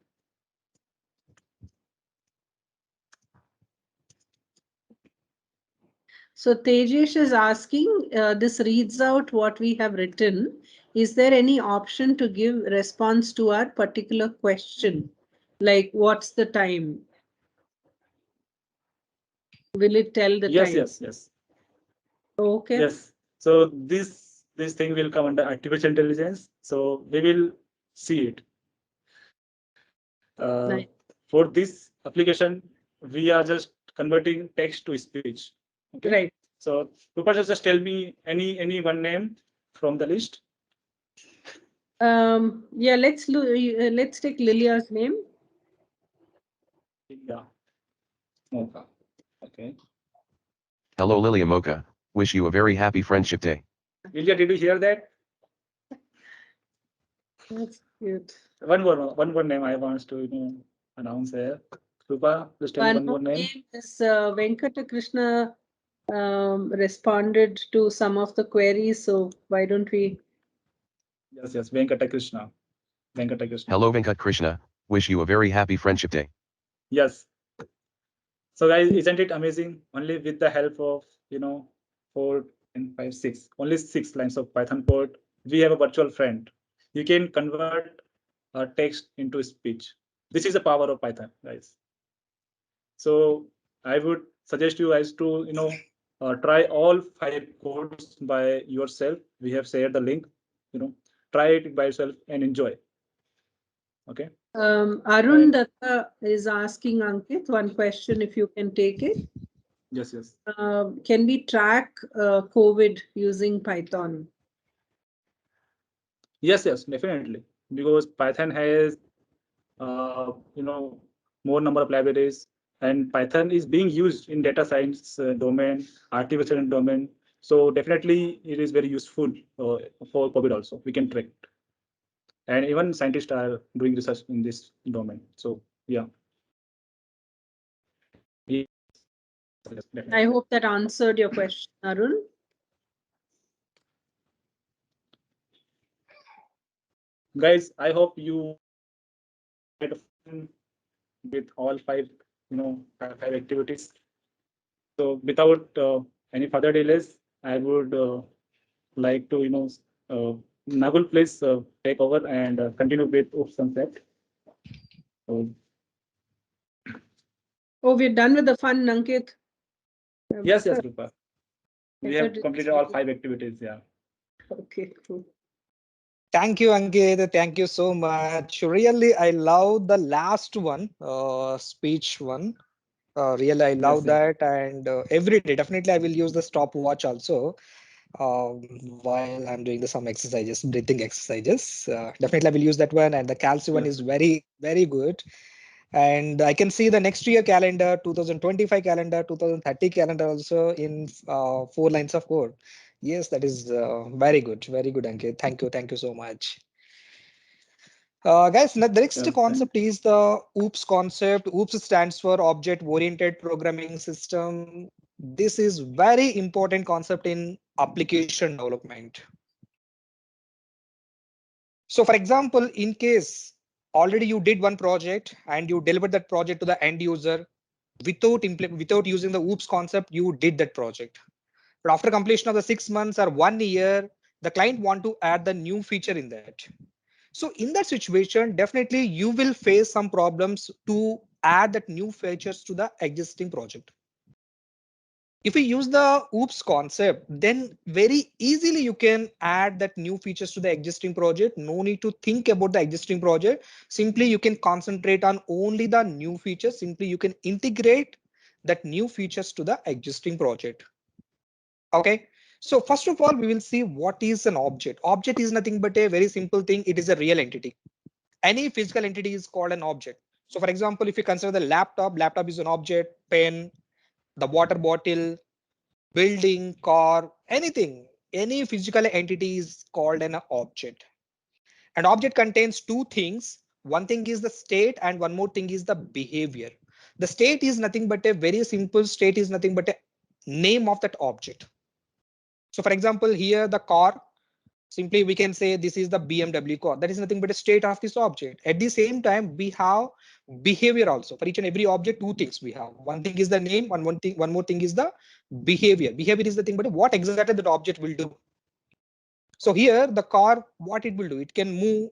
Speaker 2: So Tejesh is asking, this reads out what we have written. Is there any option to give response to our particular question? Like, what's the time? Will it tell the time?
Speaker 3: Yes.
Speaker 2: Okay.
Speaker 3: Yes. So this thing will come under artificial intelligence. So we will see it.
Speaker 2: Nice.
Speaker 3: For this application, we are just converting text to speech. Okay.
Speaker 2: Right.
Speaker 3: So Rupa, just tell me any one name from the list.
Speaker 2: Yeah, let's take Lilia's name.
Speaker 3: Yeah. Mocha. Okay.
Speaker 4: Hello Lilia Mocha. Wish you a very happy Friendship Day.
Speaker 3: Lilia, did you hear that?
Speaker 2: That's cute.
Speaker 3: One more name I want to announce here. Rupa, just tell one more name.
Speaker 2: Is Venkata Krishna responded to some of the queries, so why don't we?
Speaker 3: Yes, Venkata Krishna.
Speaker 4: Hello Venkat Krishna. Wish you a very happy Friendship Day.
Speaker 3: Yes. So guys, isn't it amazing? Only with the help of 4 and 5, 6, only 6 lines of Python code, we have a virtual friend. You can convert text into speech. This is the power of Python, guys. So I would suggest you guys to try all 5 codes by yourself. We have shared the link. Try it by yourself and enjoy. Okay.
Speaker 2: Arun Datta is asking Ankit one question, if you can take it.
Speaker 3: Yes, yes.
Speaker 2: Can we track COVID using Python?
Speaker 3: Yes, yes, definitely. Because Python has more number of libraries, and Python is being used in data science domain, artificial domain. So definitely it is very useful for COVID also. We can track it. And even scientists are doing research in this domain. So yeah. Yes, definitely.
Speaker 2: I hope that answered your question, Arun.
Speaker 3: Guys, I hope you had fun with all 5, 5 activities. So without any further delays, I would like to, Nagul, please take over and continue with OOPS concept. So,
Speaker 2: Oh, we're done with the fun, Ankit.
Speaker 3: yes, yes, Rupa. We have
Speaker 2: Better
Speaker 3: completed all 5 activities. Yeah.
Speaker 2: Okay, cool.
Speaker 1: Thank you, Ankit. Thank you so much. Really, I love the last one, speech one. Really, I love
Speaker 3: Yes,
Speaker 1: that. And every day, definitely, I will use the stopwatch also um, while I'm doing some exercises, breathing exercises. Definitely, I will use that one. And the calcium one
Speaker 3: yes.
Speaker 1: is very, very good. And I can see the next year calendar, 2025 calendar, 2030 calendar also in 4 lines of code. Yes, that is very good. Very good, Ankit. Thank you so much. Guys, the next
Speaker 3: Yes,
Speaker 1: concept is the OOPS concept. OOPS stands for Object Oriented Programming System. This is very important concept in application development. So for example, in case already you did one project and you delivered that project to the end user without using the OOPS concept, you did that project. But after completion of the 6 months or 1 year, the client want to add the new feature in that. So in that situation, definitely you will face some problems to add that new features to the existing project. If we use the OOPS concept, then very easily you can add that new features to the existing project. No need to think about the existing project. Simply you can concentrate on only the new features. Simply you can integrate that new features to the existing project. Okay. So first of all, we will see what is an object. Object is nothing but a very simple thing. It is a real entity. Any physical entity is called an object. So for example, if you consider the laptop is an object, pen, the water bottle, building, car, anything, any physical entity is called an object. An object contains 2 things. One thing is the state and one more thing is the behavior. The state is nothing but a very simple state is nothing but a name of that object. So for example, here the car, simply we can say this is the BMW car. That is nothing but a state of this object. At the same time, we have behavior also. For each and every object, 2 things we have. One thing is the name, one more thing is the behavior. Behavior is the thing, but what exactly that object will do. So here the car, what it will do, it can move.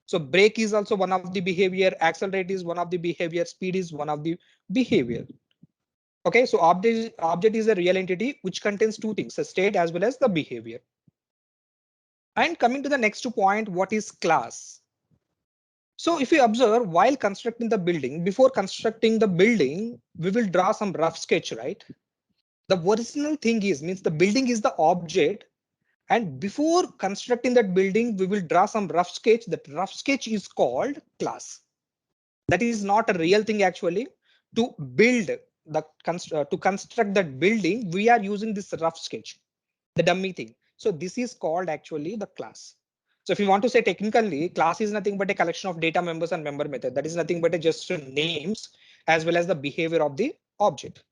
Speaker 1: So brake is also one of the behavior, accelerate is one of the behavior, speed is one of the behavior. Okay, so object is a real entity which contains 2 things, the state as well as the behavior. And coming to the next point, what is class? So if you observe while constructing the building, before constructing the building, we will draw some rough sketch, right? The original thing is, means the building is the object. And before constructing that building, we will draw some rough sketch. That rough sketch is called class. That is not a real thing actually. To build to construct that building, we are using this rough sketch, the dummy thing. So this is called actually the class. So if you want to say technically, class is nothing but a collection of data members and member method. That is nothing but just names as well as the behavior of the object.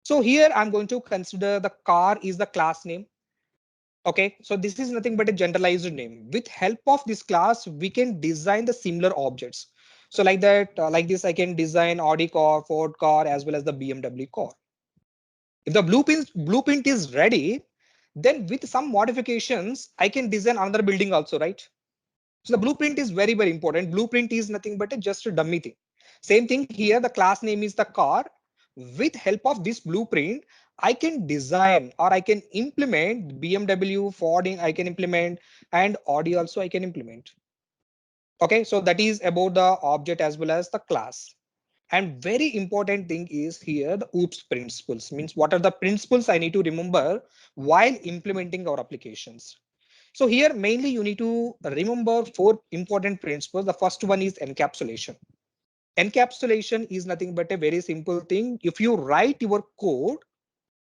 Speaker 1: So here I'm going to consider the car is the class name. Okay, so this is nothing but a generalized name. With help of this class, we can design the similar objects. So like that, like this, I can design Audi car, Ford car, as well as the BMW car. If the blueprint is ready, then with some modifications, I can design another building also, right? So the blueprint is very, very important. Blueprint is nothing but just a dummy thing. Same thing here, the class name is the car. With help of this blueprint, I can design or I can implement BMW, Ford, I can implement, and Audi also I can implement. Okay, so that is about the object as well as the class. And very important thing is here the OOPS principles, means what are the principles I need to remember while implementing our applications. So here mainly you need to remember 4 important principles. The first one is encapsulation. Encapsulation is nothing but a very simple thing. If you write your code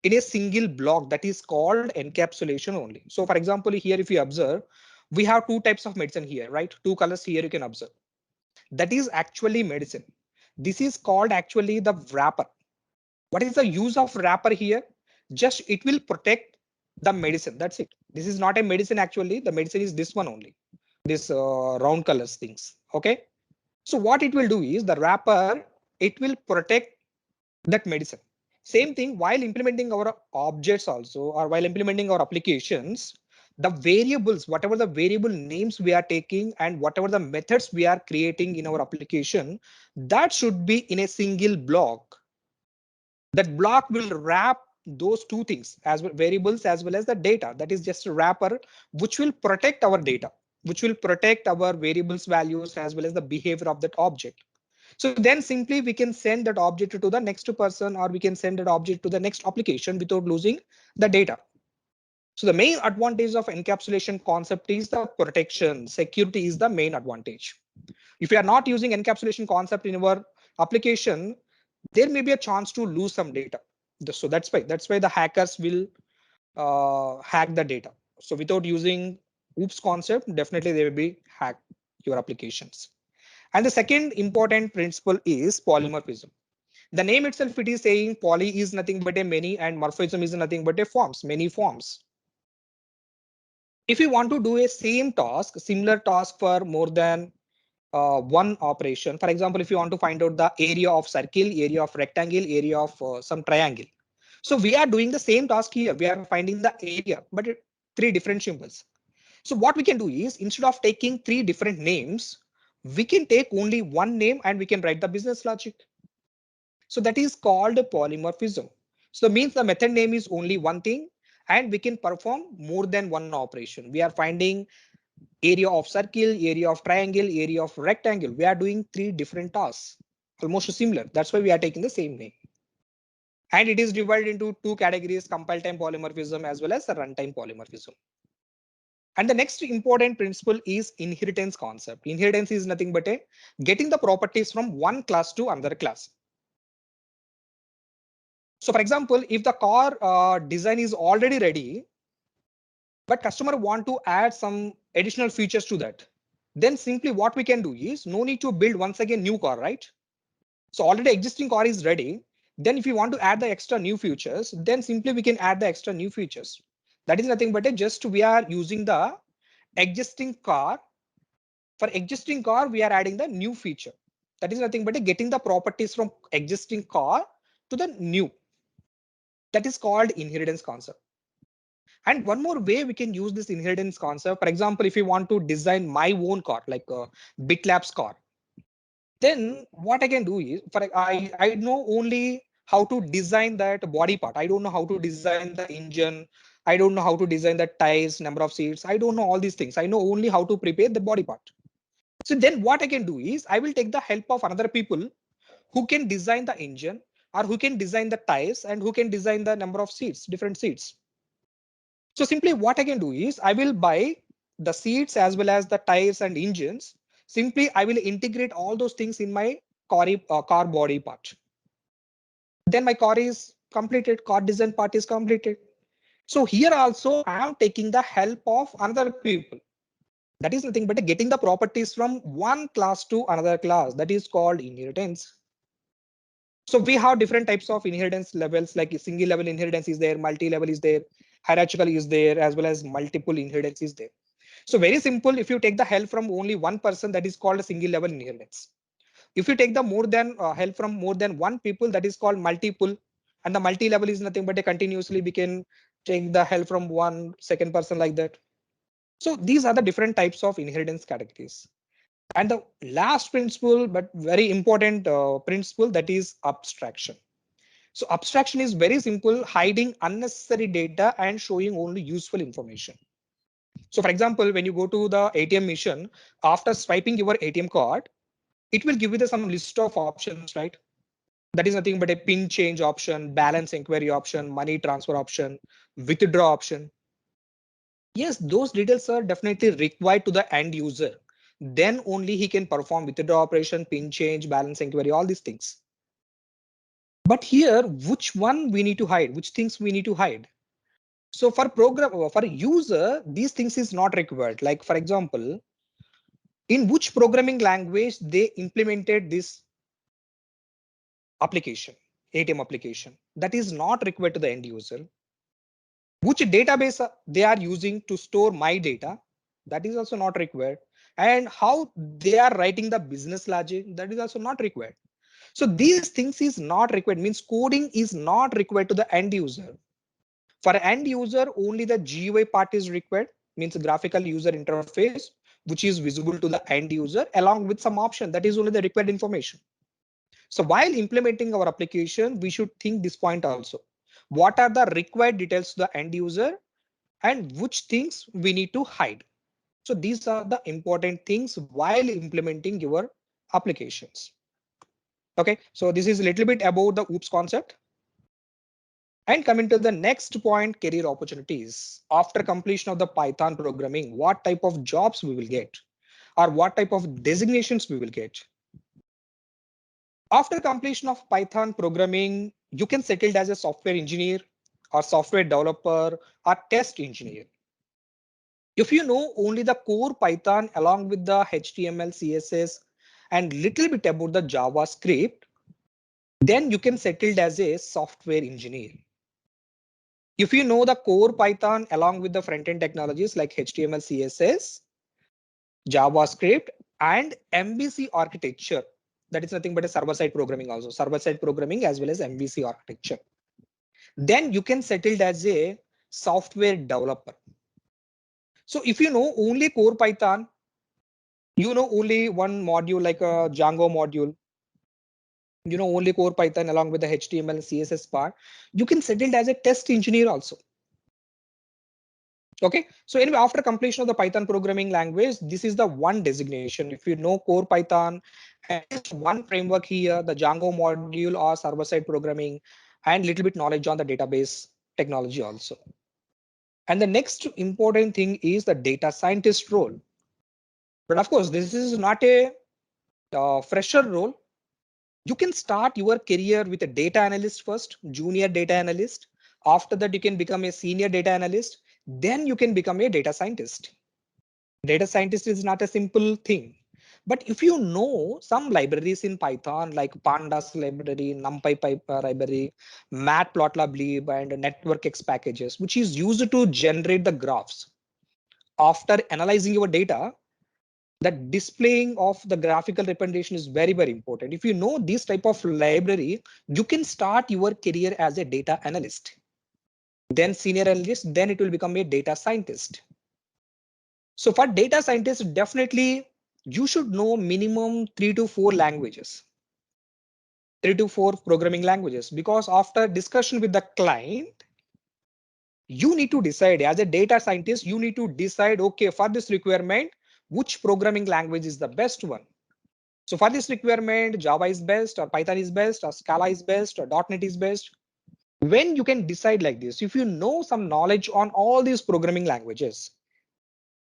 Speaker 1: in a single block, that is called encapsulation only. So for example, here if you observe, we have 2 types of medicine here, right? 2 colors here you can observe. That is actually medicine. This is called actually the wrapper. What is the use of wrapper here? Just it will protect the medicine. That's it. This is not a medicine actually. The medicine is this one only. This round colors things. Okay. So what it will do is the wrapper, it will protect that medicine. Same thing while implementing our objects also, or while implementing our applications, the variables, whatever the variable names we are taking and whatever the methods we are creating in our application, that should be in a single block. That block will wrap those 2 things as well, variables as well as the data. That is just a wrapper which will protect our data, which will protect our variables values as well as the behavior of that object. So then simply we can send that object to the next person, or we can send that object to the next application without losing the data. So the main advantage of encapsulation concept is the protection. Security is the main advantage. If you are not using encapsulation concept in your application, there may be a chance to lose some data. So that's why the hackers will hack the data. So without using OOPS concept, definitely they will be hack your applications. And the second important principle is polymorphism. The name itself, it is saying poly is nothing but a many and morphism is nothing but a forms, many forms. If you want to do a same task, similar task for more than one operation, for example, if you want to find out the area of circle, area of rectangle, area of some triangle. So we are doing the same task here. We are finding the area, but 3 different symbols. So what we can do is instead of taking 3 different names, we can take only one name and we can write the business logic. So that is called polymorphism. So that means the method name is only one thing and we can perform more than one operation. We are finding area of circle, area of triangle, area of rectangle. We are doing 3 different tasks, almost similar. That's why we are taking the same name. And it is divided into 2 categories, compile time polymorphism as well as the runtime polymorphism. And the next important principle is inheritance concept. Inheritance is nothing but a getting the properties from one class to another class. So for example, if the car design is already ready, but customer want to add some additional features to that, then simply what we can do is no need to build once again new car, right? So already existing car is ready. Then if you want to add the extra new features, then simply we can add the extra new features. That is nothing but just we are using the existing car. For existing car, we are adding the new feature. That is nothing but getting the properties from existing car to the new. That is called inheritance concept. And one more way we can use this inheritance concept, for example, if you want to design my own car, like a BitLabs car, then what I can do is, I know only how to design that body part. I don't know how to design the engine. I don't know how to design the tires, number of seats. I don't know all these things. I know only how to prepare the body part. So then what I can do is I will take the help of another people who can design the engine or who can design the tires and who can design the number of seats, different seats. So simply what I can do is I will buy the seats as well as the tires and engines. Simply I will integrate all those things in my car body part. Then my car is completed, car design part is completed. So here also I am taking the help of another people. That is nothing but getting the properties from one class to another class. That is called inheritance. So we have different types of inheritance levels, like single level inheritance is there, multi-level is there, hierarchical is there, as well as multiple inheritance is there. So very simple, if you take the help from only one person, that is called a single level inheritance. If you take the more than help from more than one people, that is called multiple. And the multi-level is nothing but a continuously we can take the help from one second person like that. So these are the different types of inheritance categories. And the last principle, but very important principle, that is abstraction. So abstraction is very simple, hiding unnecessary data and showing only useful information. So for example, when you go to the ATM machine, after swiping your ATM card, it will give you some list of options, right? That is nothing but a pin change option, balance inquiry option, money transfer option, withdraw option. Yes, those details are definitely required to the end user. Then only he can perform withdraw operation, pin change, balance inquiry, all these things. But here, which one we need to hide? Which things we need to hide? So for user, these things is not required. Like for example, in which programming language they implemented this application, ATM application, that is not required to the end user. Which database they are using to store my data, that is also not required. And how they are writing the business logic, that is also not required. So these things is not required, means coding is not required to the end user. For end user, only the GUI part is required, means graphical user interface, which is visible to the end user along with some option, that is only the required information. So while implementing our application, we should think this point also. What are the required details to the end user and which things we need to hide? So these are the important things while implementing your applications. Okay, so this is a little bit about the OOPS concept. And coming to the next point, career opportunities. After completion of the Python programming, what type of jobs we will get, or what type of designations we will get? After completion of Python programming, you can settle as a software engineer or software developer or test engineer. If you know only the core Python along with the HTML, CSS, and little bit about the JavaScript, then you can settle as a software engineer. If you know the core Python along with the front-end technologies like HTML, CSS, JavaScript, and MVC architecture, that is nothing but a server-side programming also, server-side programming as well as MVC architecture, then you can settle as a software developer. So if you know only core Python, you know only one module like a Django module, you know only core Python along with the HTML and CSS part, you can settle as a test engineer also. Okay, so anyway, after completion of the Python programming language, this is the one designation. If you know core Python and one framework here, the Django module or server-side programming, and little bit knowledge on the database technology also. And the next important thing is the data scientist role. But of course, this is not a fresher role. You can start your career with a data analyst first, junior data analyst. After that, you can become a senior data analyst. Then you can become a data scientist. Data scientist is not a simple thing. But if you know some libraries in Python like Pandas library, NumPy library, Matplotlib, and NetworkX packages, which is used to generate the graphs. After analyzing your data, that displaying of the graphical representation is very, very important. If you know this type of library, you can start your career as a data analyst, then senior analyst, then it will become a data scientist. So for data scientists, definitely you should know minimum 3 to 4 languages, 3 to 4 programming languages, because after discussion with the client, you need to decide as a data scientist, you need to decide, okay, for this requirement, which programming language is the best one. So for this requirement, Java is best, or Python is best, or Scala is best, or .NET is best. When you can decide like this, if you know some knowledge on all these programming languages,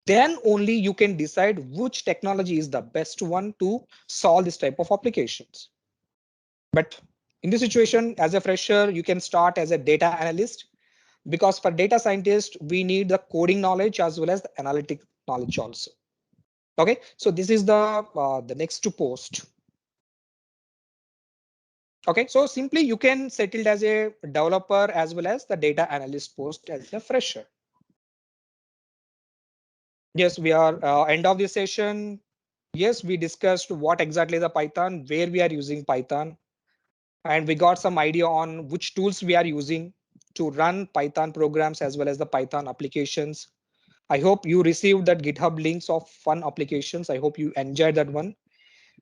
Speaker 1: then only you can decide which technology is the best one to solve this type of applications. But in this situation, as a fresher, you can start as a data analyst, because for data scientist, we need the coding knowledge as well as the analytic knowledge also. Okay, so this is the next post. Okay, so simply you can settle as a developer as well as the data analyst post as a fresher. Yes, we are end of this session. Yes, we discussed what exactly the Python, where we are using Python, and we got some idea on which tools we are using to run Python programs as well as the Python applications. I hope you received that GitHub links of fun applications. I hope you enjoyed that one.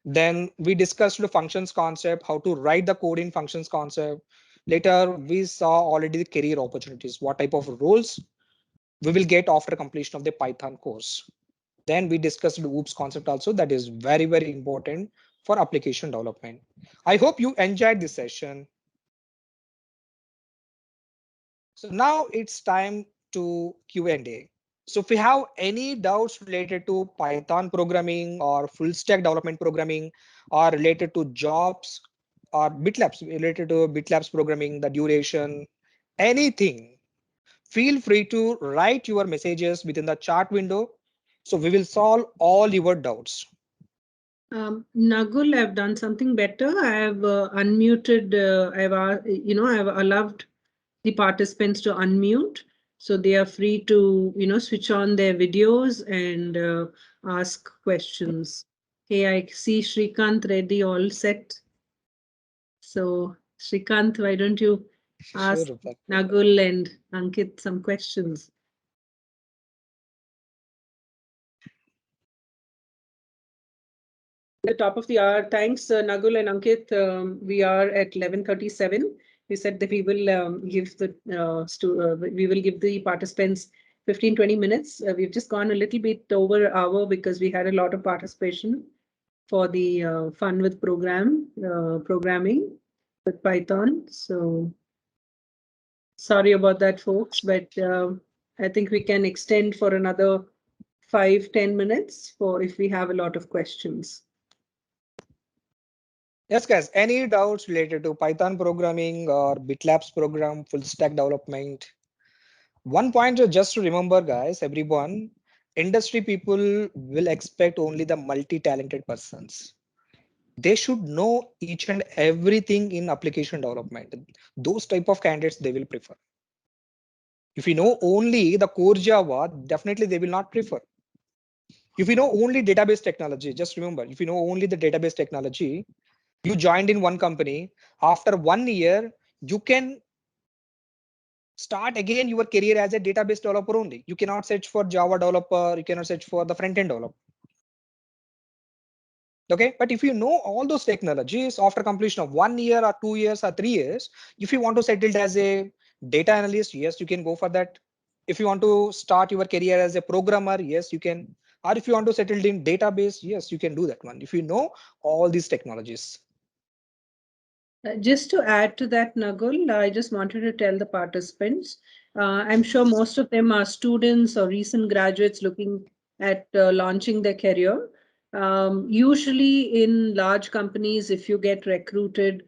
Speaker 1: Then we discussed the functions concept, how to write the code in functions concept. Later, we saw already the career opportunities, what type of roles we will get after completion of the Python course. Then we discussed the OOPS concept also, that is very, very important for application development. I hope you enjoyed this session. So now it's time to Q&A. So if you have any doubts related to Python programming or full stack development programming or related to jobs or BitLabs, related to BitLabs programming, the duration, anything, feel free to write your messages within the chat window. So we will solve all your doubts.
Speaker 2: Nagul, I've done something better. I have unmuted, I've allowed the participants to unmute. So they are free to, switch on their videos and ask questions. Hey, I see Shrikant Reddy all set. So Shrikant, why don't you ask
Speaker 1: Sure, Rupak.
Speaker 2: Nagul and Ankit some questions? The top of the hour. Thanks, Nagul and Ankit. We are at 11:37. We said that we will give the participants 15-20 minutes. We've just gone a little bit over an hour because we had a lot of participation for the fun with programming with Python. So sorry about that, folks, but I think we can extend for another 5-10 minutes for if we have a lot of questions.
Speaker 1: Yes, guys, any doubts related to Python programming or BitLabs program, full stack development? One point just to remember, guys, everyone, industry people will expect only the multi-talented persons. They should know each and everything in application development. Those type of candidates they will prefer. If you know only the core Java, definitely they will not prefer. If you know only database technology, just remember, if you know only the database technology, you joined in one company, after 1 year, you can start again your career as a database developer only. You cannot search for Java developer, you cannot search for the front-end developer. Okay, but if you know all those technologies after completion of 1 year or 2 years or 3 years, if you want to settle as a data analyst, yes, you can go for that. If you want to start your career as a programmer, yes, you can. Or if you want to settle in database, yes, you can do that one. If you know all these technologies.
Speaker 2: Just to add to that, Nagul, I just wanted to tell the participants, I'm sure most of them are students or recent graduates looking at launching their career. Usually in large companies, if you get recruited,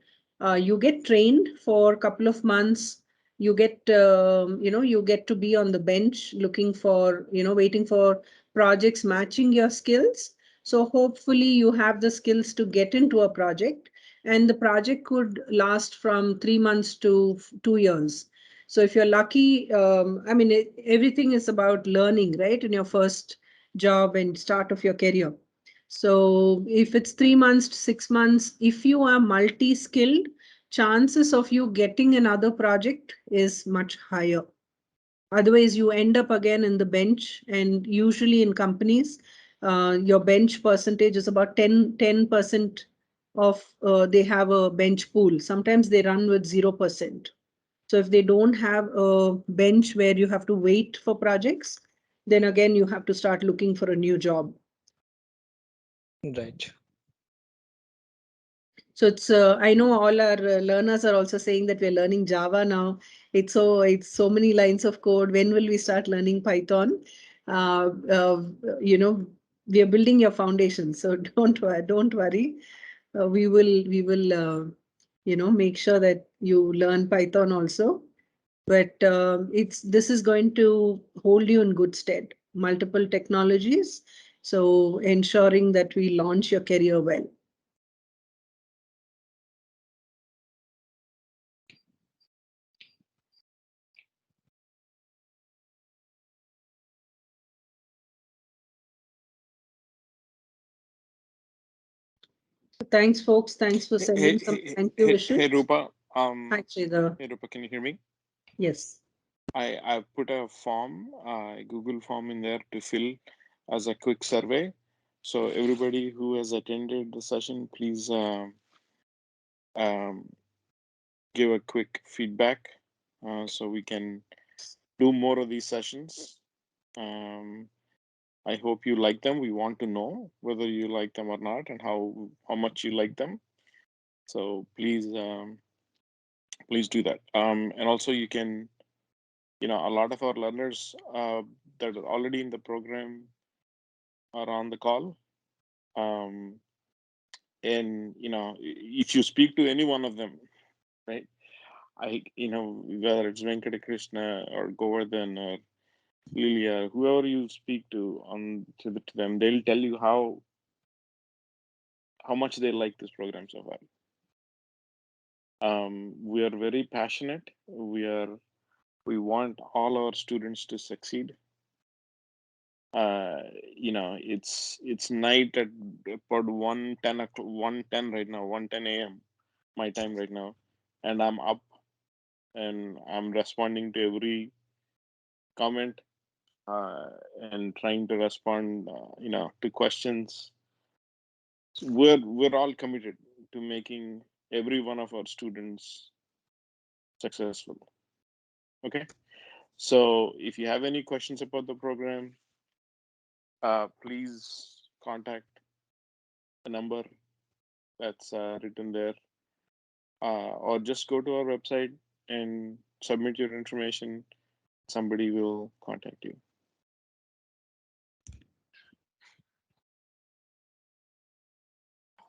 Speaker 2: you get trained for a couple of months. You get, you get to be on the bench looking for, waiting for projects matching your skills. So hopefully you have the skills to get into a project, and the project could last from 3 months to 2 years. So if you're lucky, everything is about learning, right? In your first job and start of your career. So if it's 3 months to 6 months, if you are multi-skilled, chances of you getting another project is much higher. Otherwise, you end up again in the bench, and usually in companies, your bench percentage is about 10% of they have a bench pool. Sometimes they run with 0%. So if they don't have a bench where you have to wait for projects, then again you have to start looking for a new job.
Speaker 1: Right.
Speaker 2: So it's I know all our learners are also saying that we're learning Java now. It's so many lines of code. When will we start learning Python? Uh, uh, we are building your foundation, so don't worry. We will make sure that you learn Python also. But this is going to hold you in good stead. Multiple technologies, so ensuring that we launch your career well. Thanks, folks. Thanks for sending some thank you wishes.
Speaker 5: Hey, Rupa.
Speaker 2: Hi, Sridhar.
Speaker 5: Hey, Rupa, can you hear me?
Speaker 2: Yes.
Speaker 5: I put a form, a Google form in there to fill as a quick survey. So everybody who has attended the session, please um, give a quick feedback so we can do more of these sessions. I hope you like them. We want to know whether you like them or not and how much you like them. So please please do that. And also you can, a lot of our learners that are already in the program are on the call. And if you speak to any one of them, right? Whether it's Venkata Krishna or Govardhan or Lilia, whoever you speak to to them, they'll tell you how much they like this program so far. We are very passionate. We want all our students to succeed. It's night at about 1:10 right now, 1:10 a.m. my time right now, and I'm up and I'm responding to every comment and trying to respond, to questions. So we're all committed to making every one of our students successful. Okay, so if you have any questions about the program, please contact the number that's written there, or just go to our website and submit your information. Somebody will contact you.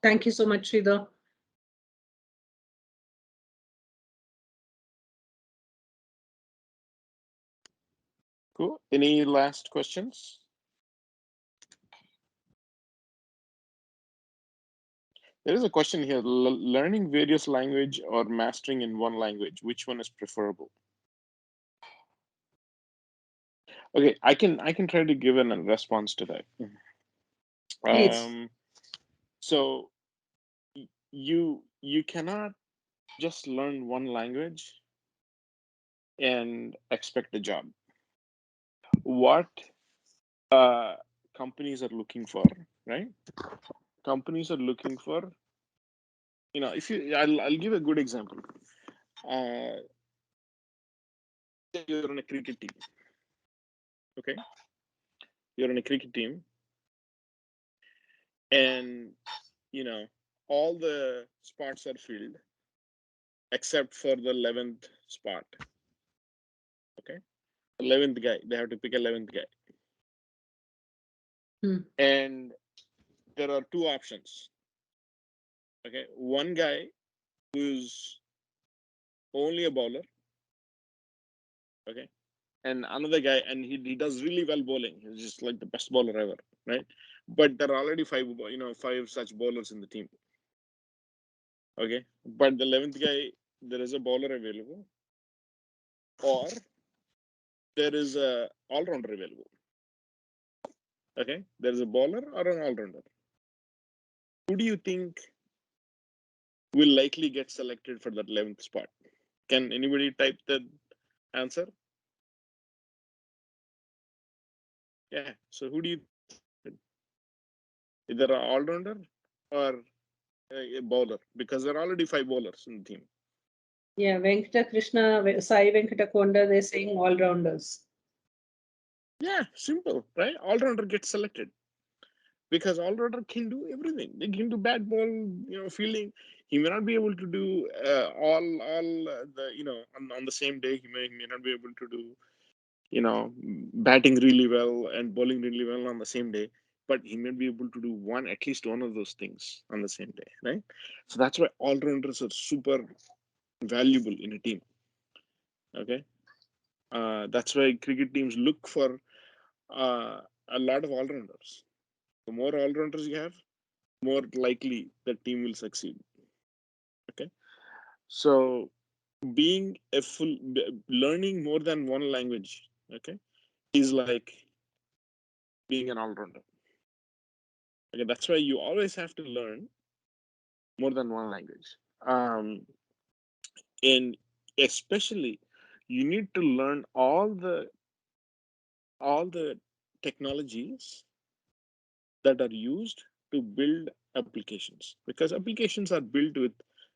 Speaker 2: Thank you so much, Sridhar.
Speaker 5: Cool. Any last questions? There is a question here. Learning various language or mastering in one language, which one is preferable? Okay, I can try to give a response to that.
Speaker 2: Please.
Speaker 5: So you cannot just learn one language and expect a job. What companies are looking for, right? Companies are looking for, if I'll give a good example. You're on a cricket team. Okay, you're on a cricket team, and all the spots are filled except for the 11th spot. Okay, 11th guy. They have to pick 11th guy. And there are two options. Okay, one guy who's only a bowler. Okay, and another guy, and he does really well bowling. He's just like the best bowler ever, right? But there are already five such bowlers in the team. Okay, but the 11th guy, there is a bowler available, or there is a all-rounder available. Okay, there is a bowler or an all-rounder. Who do you think will likely get selected for that 11th spot? Can anybody type the answer? Yeah. So who do you think? Either an all-rounder or a bowler, because there are already five bowlers in the team.
Speaker 2: Yeah, Venkata Krishna, Sai Venkatakonda, they're saying all-rounders.
Speaker 5: Yeah, simple, right? All-rounder gets selected because all-rounder can do everything. They can do bat ball, fielding. He may not be able to do all the on the same day. He may not be able to do batting really well and bowling really well on the same day, but he may be able to do at least one of those things on the same day, right? So that's why all-rounders are super valuable in a team. Okay, that's why cricket teams look for a lot of all-rounders. The more all-rounders you have, more likely the team will succeed. Okay, so being learning more than one language, okay, is like being an all-rounder. Okay, that's why you always have to learn more than one language. And especially, you need to learn all the technologies that are used to build applications, because applications are built with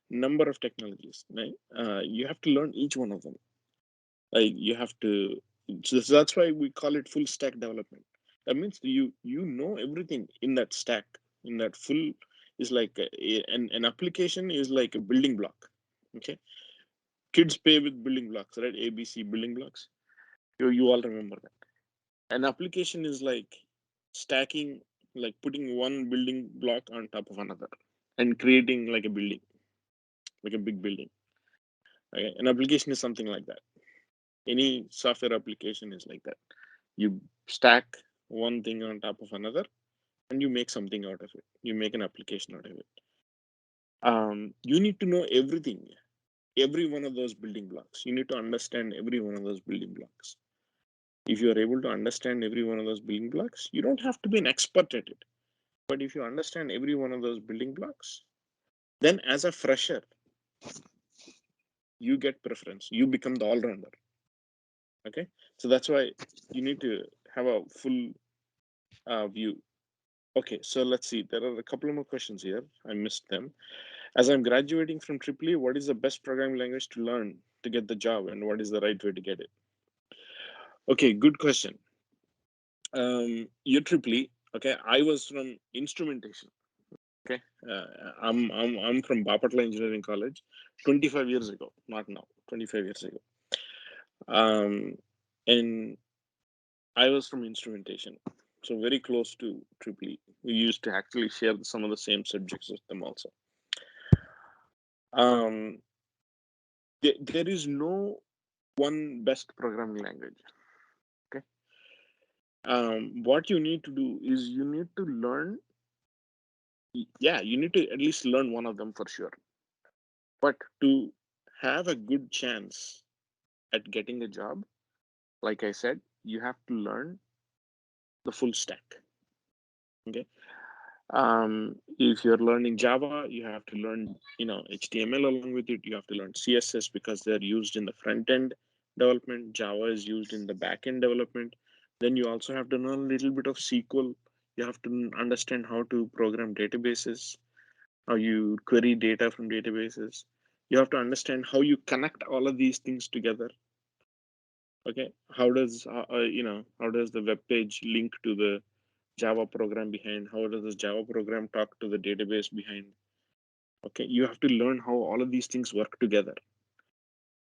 Speaker 5: number of technologies, right? You have to learn each one of them. Like you have to, so that's why we call it full stack development. That means you know everything in that stack, in that full is like an application is like a building block. Okay, kids play with building blocks, right? ABC building blocks. You all remember that. An application is like stacking, like putting one building block on top of another and creating like a building, like a big building. Okay? An application is something like that. Any software application is like that. You stack one thing on top of another and you make something out of it. You make an application out of it. You need to know everything, every one of those building blocks. You need to understand every one of those building blocks. If you are able to understand every one of those building blocks, you don't have to be an expert at it. But if you understand every one of those building blocks, then as a fresher, you get preference. You become the all-rounder. Okay, so that's why you need to have a full view. Okay, so let's see. There are a couple more questions here. I missed them. As I'm graduating from Tripoli, what is the best programming language to learn to get the job, and what is the right way to get it? Okay, good question. You're Tripoli. Okay, I was from instrumentation. Okay, I'm from Bapatla Engineering College, 25 years ago, not now, 25 years ago. And I was from instrumentation, so very close to Tripoli. We used to actually share some of the same subjects with them also. There is no one best programming language. Okay. What you need to do is you need to learn. Yeah, you need to at least learn one of them for sure. But to have a good chance at getting a job, like I said, you have to learn the full stack. Okay. If you're learning Java, you have to learn, HTML along with it. You have to learn CSS because they're used in the front end development. Java is used in the back end development. Then you also have to learn a little bit of SQL. You have to understand how to program databases, how you query data from databases. You have to understand how you connect all of these things together. Okay, how does the web page link to the Java program behind? How does this Java program talk to the database behind? Okay, you have to learn how all of these things work together.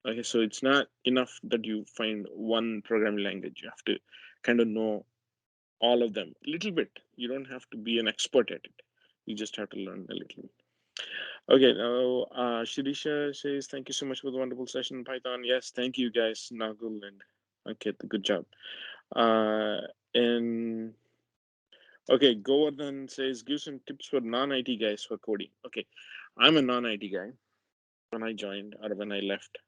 Speaker 5: Okay, so it's not enough that you find one programming language. You have to kind of know all of them a little bit. You don't have to be an expert at it. You just have to learn a little bit. Okay, now Shirisha says, thank you so much for the wonderful session in Python. Yes, thank you guys, Nagul and Ankit, good job. And okay, Govardhan says, give some tips for non-IT guys for coding. Okay, I'm a non-IT guy. When I joined or when I left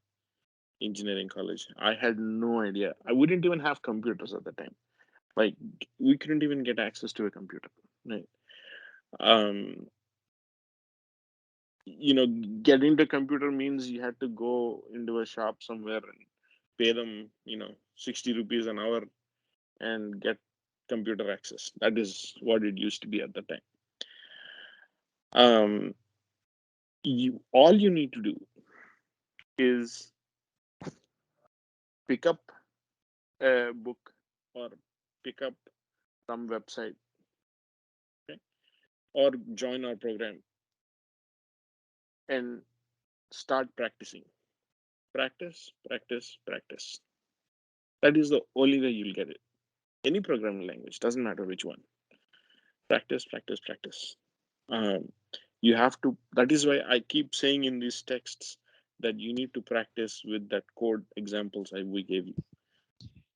Speaker 5: engineering college, I had no idea. I wouldn't even have computers at the time. Like we couldn't even get access to a computer. Right? Getting the computer means you had to go into a shop somewhere and pay them, 60 rupees an hour and get computer access. That is what it used to be at the time. All you need to do is pick up a book or pick up some website, okay, or join our program and start practicing. Practice, practice, practice. That is the only way you'll get it. Any programming language, doesn't matter which one. Practice, practice, practice. You have to, that is why I keep saying in these texts that you need to practice with that code examples we gave you.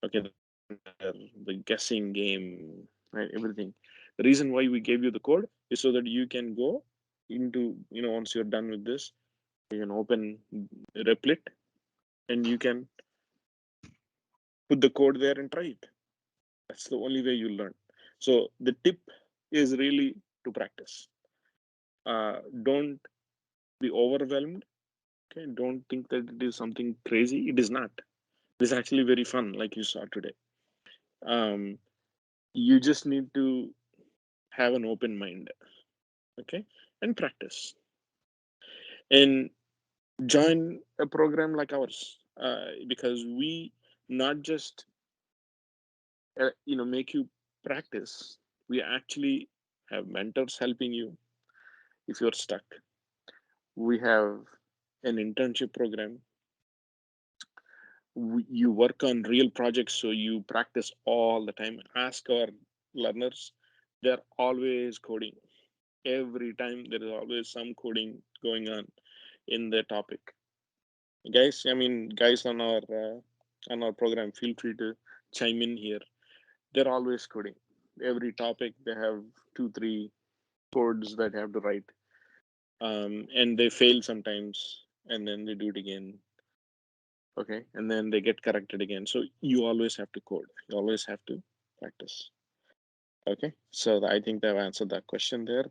Speaker 5: Okay, the guessing game, right? Everything. The reason why we gave you the code is so that you can go into, once you're done with this, you can open Replit and you can put the code there and try it. That's the only way you learn. So the tip is really to practice. Don't be overwhelmed. Okay, don't think that it is something crazy. It is not. It is actually very fun, like you saw today. You just need to have an open mind, okay, and practice. And join a program like ours, because we not just make you practice. We actually have mentors helping you if you're stuck. We have an internship program. You work on real projects, so you practice all the time. Ask our learners, they're always coding. Every time there is always some coding going on in the topic. Guys, guys on our program, feel free to chime in here. They're always coding. Every topic they have 2-3 codes that they have to write, and they fail sometimes, and then they do it again. Okay, and then they get corrected again. So you always have to code. You always have to practice. Okay, so I think I've answered that question there.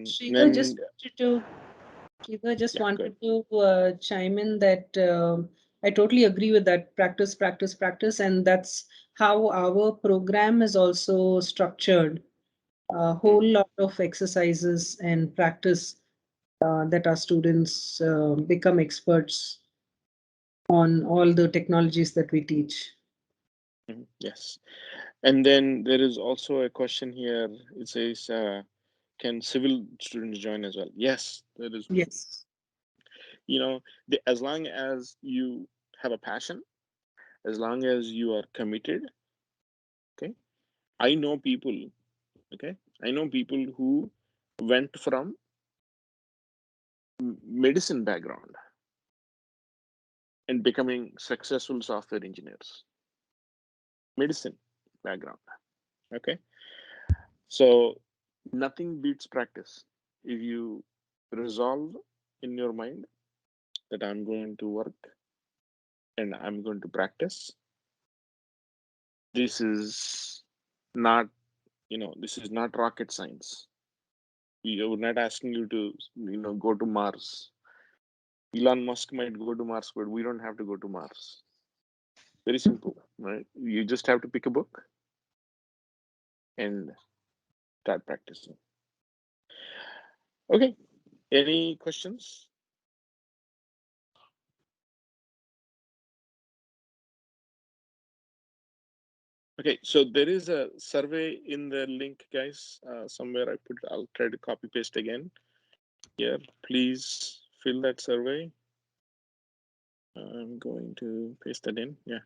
Speaker 2: Shiva just
Speaker 5: Yeah,
Speaker 2: wanted to chime in that I totally agree with that. Practice, practice, practice, and that's how our program is also structured. A whole lot of exercises and practice that our students become experts on all the technologies that we teach.
Speaker 5: yes. And then there is also a question here. It says, can civil students join as well? Yes, there is.
Speaker 2: Yes.
Speaker 5: As long as you have a passion, as long as you are committed. Okay, I know people. Okay, I know people who went from medicine background and becoming successful software engineers. Medicine background. Okay, so nothing beats practice. If you resolve in your mind that I'm going to work and I'm going to practice, this is not this is not rocket science. We're not asking you to go to Mars. Elon Musk might go to Mars, but we don't have to go to Mars. Very simple, right? You just have to pick a book and start practicing. Okay, any questions? Okay, so there is a survey in the link, guys. Somewhere I put, I'll try to copy paste again. Here, please fill that survey. I'm going to paste that in. Yeah.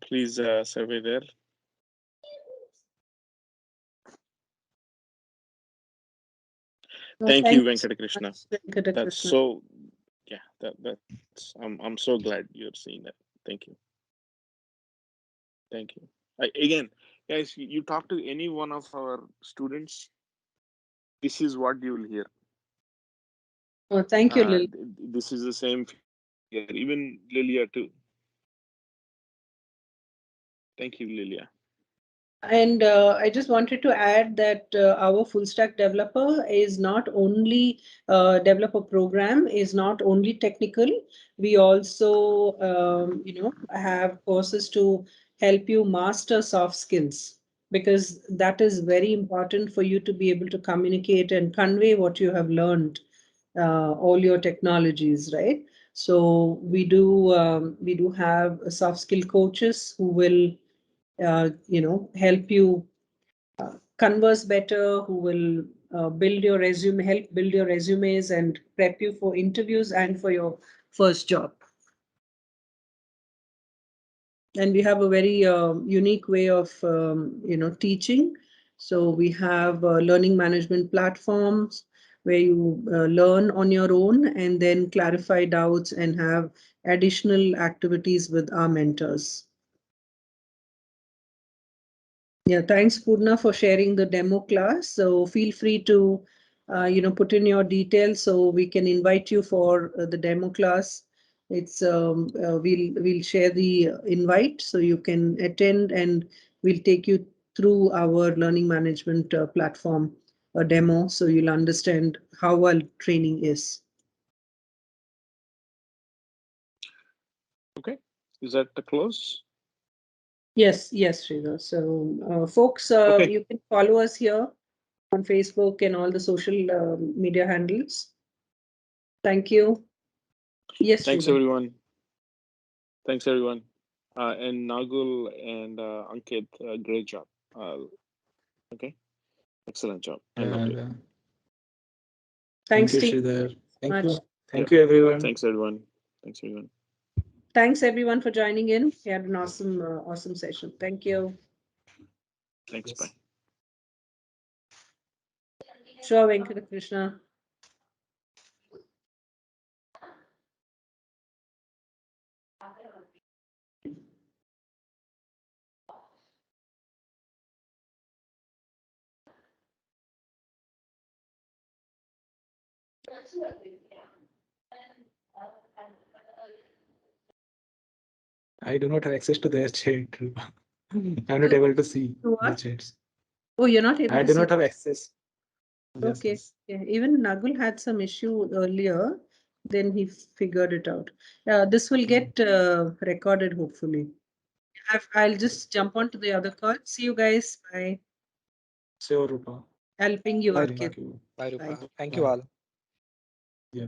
Speaker 5: Please survey there. Thank you, Venkatakrishna. That's so. Yeah, that's. I'm so glad you're seeing that. Thank you. Thank you. Again, guys, you talk to any one of our students, this is what you will hear.
Speaker 2: Oh, thank you, Lily.
Speaker 5: This is the same here, even Lilia too. Thank you, Lilia.
Speaker 2: And I just wanted to add that our full stack developer is not only developer program is not only technical. We also, have courses to help you master soft skills, because that is very important for you to be able to communicate and convey what you have learned, all your technologies, right? So we do have soft skill coaches who will help you converse better, who will build your resume, help build your resumes and prep you for interviews and for your first job. And we have a very unique way of, teaching. So we have learning management platforms where you learn on your own and then clarify doubts and have additional activities with our mentors. Yeah, thanks, Purna, for sharing the demo class. So feel free to, put in your details so we can invite you for the demo class. It's we'll share the invite so you can attend, and we'll take you through our learning management platform a demo so you'll understand how well training is.
Speaker 5: Okay, is that the close?
Speaker 2: Yes, Sridhar. So, folks,
Speaker 5: Okay.
Speaker 2: you can follow us here on Facebook and all the social media handles. Thank you. Yes,
Speaker 5: Thanks
Speaker 2: Sridhar.
Speaker 5: everyone. Thanks everyone. And Nagul and Ankit, great job. Okay, excellent job. I loved it.
Speaker 2: Thanks,
Speaker 3: Thank you,
Speaker 2: team.
Speaker 3: Sridhar.
Speaker 2: Thank you.
Speaker 3: Thank you, everyone.
Speaker 5: Thanks everyone. Thanks everyone.
Speaker 2: Thanks everyone for joining in. We had an awesome session. Thank you.
Speaker 5: Thanks. Bye.
Speaker 2: Sure, Venkatakrishna.
Speaker 3: I do not have access to their chat. I'm not able to see
Speaker 2: To
Speaker 3: the
Speaker 2: what?
Speaker 3: chats.
Speaker 2: Oh, you're not able
Speaker 3: I
Speaker 2: to
Speaker 3: do
Speaker 2: see.
Speaker 3: not have access. Yes,
Speaker 2: Okay.
Speaker 3: yes.
Speaker 2: Yeah. Even Nagul had some issue earlier. Then he figured it out. This will get recorded, hopefully. I'll just jump on to the other call. See you guys. Bye.
Speaker 3: Sure, Rupa.
Speaker 2: I'll ping you,
Speaker 1: Bye,
Speaker 2: Ankit.
Speaker 3: Thank you.
Speaker 1: Bye, Rupa.
Speaker 2: Bye.
Speaker 1: Thank you all.
Speaker 3: Yeah.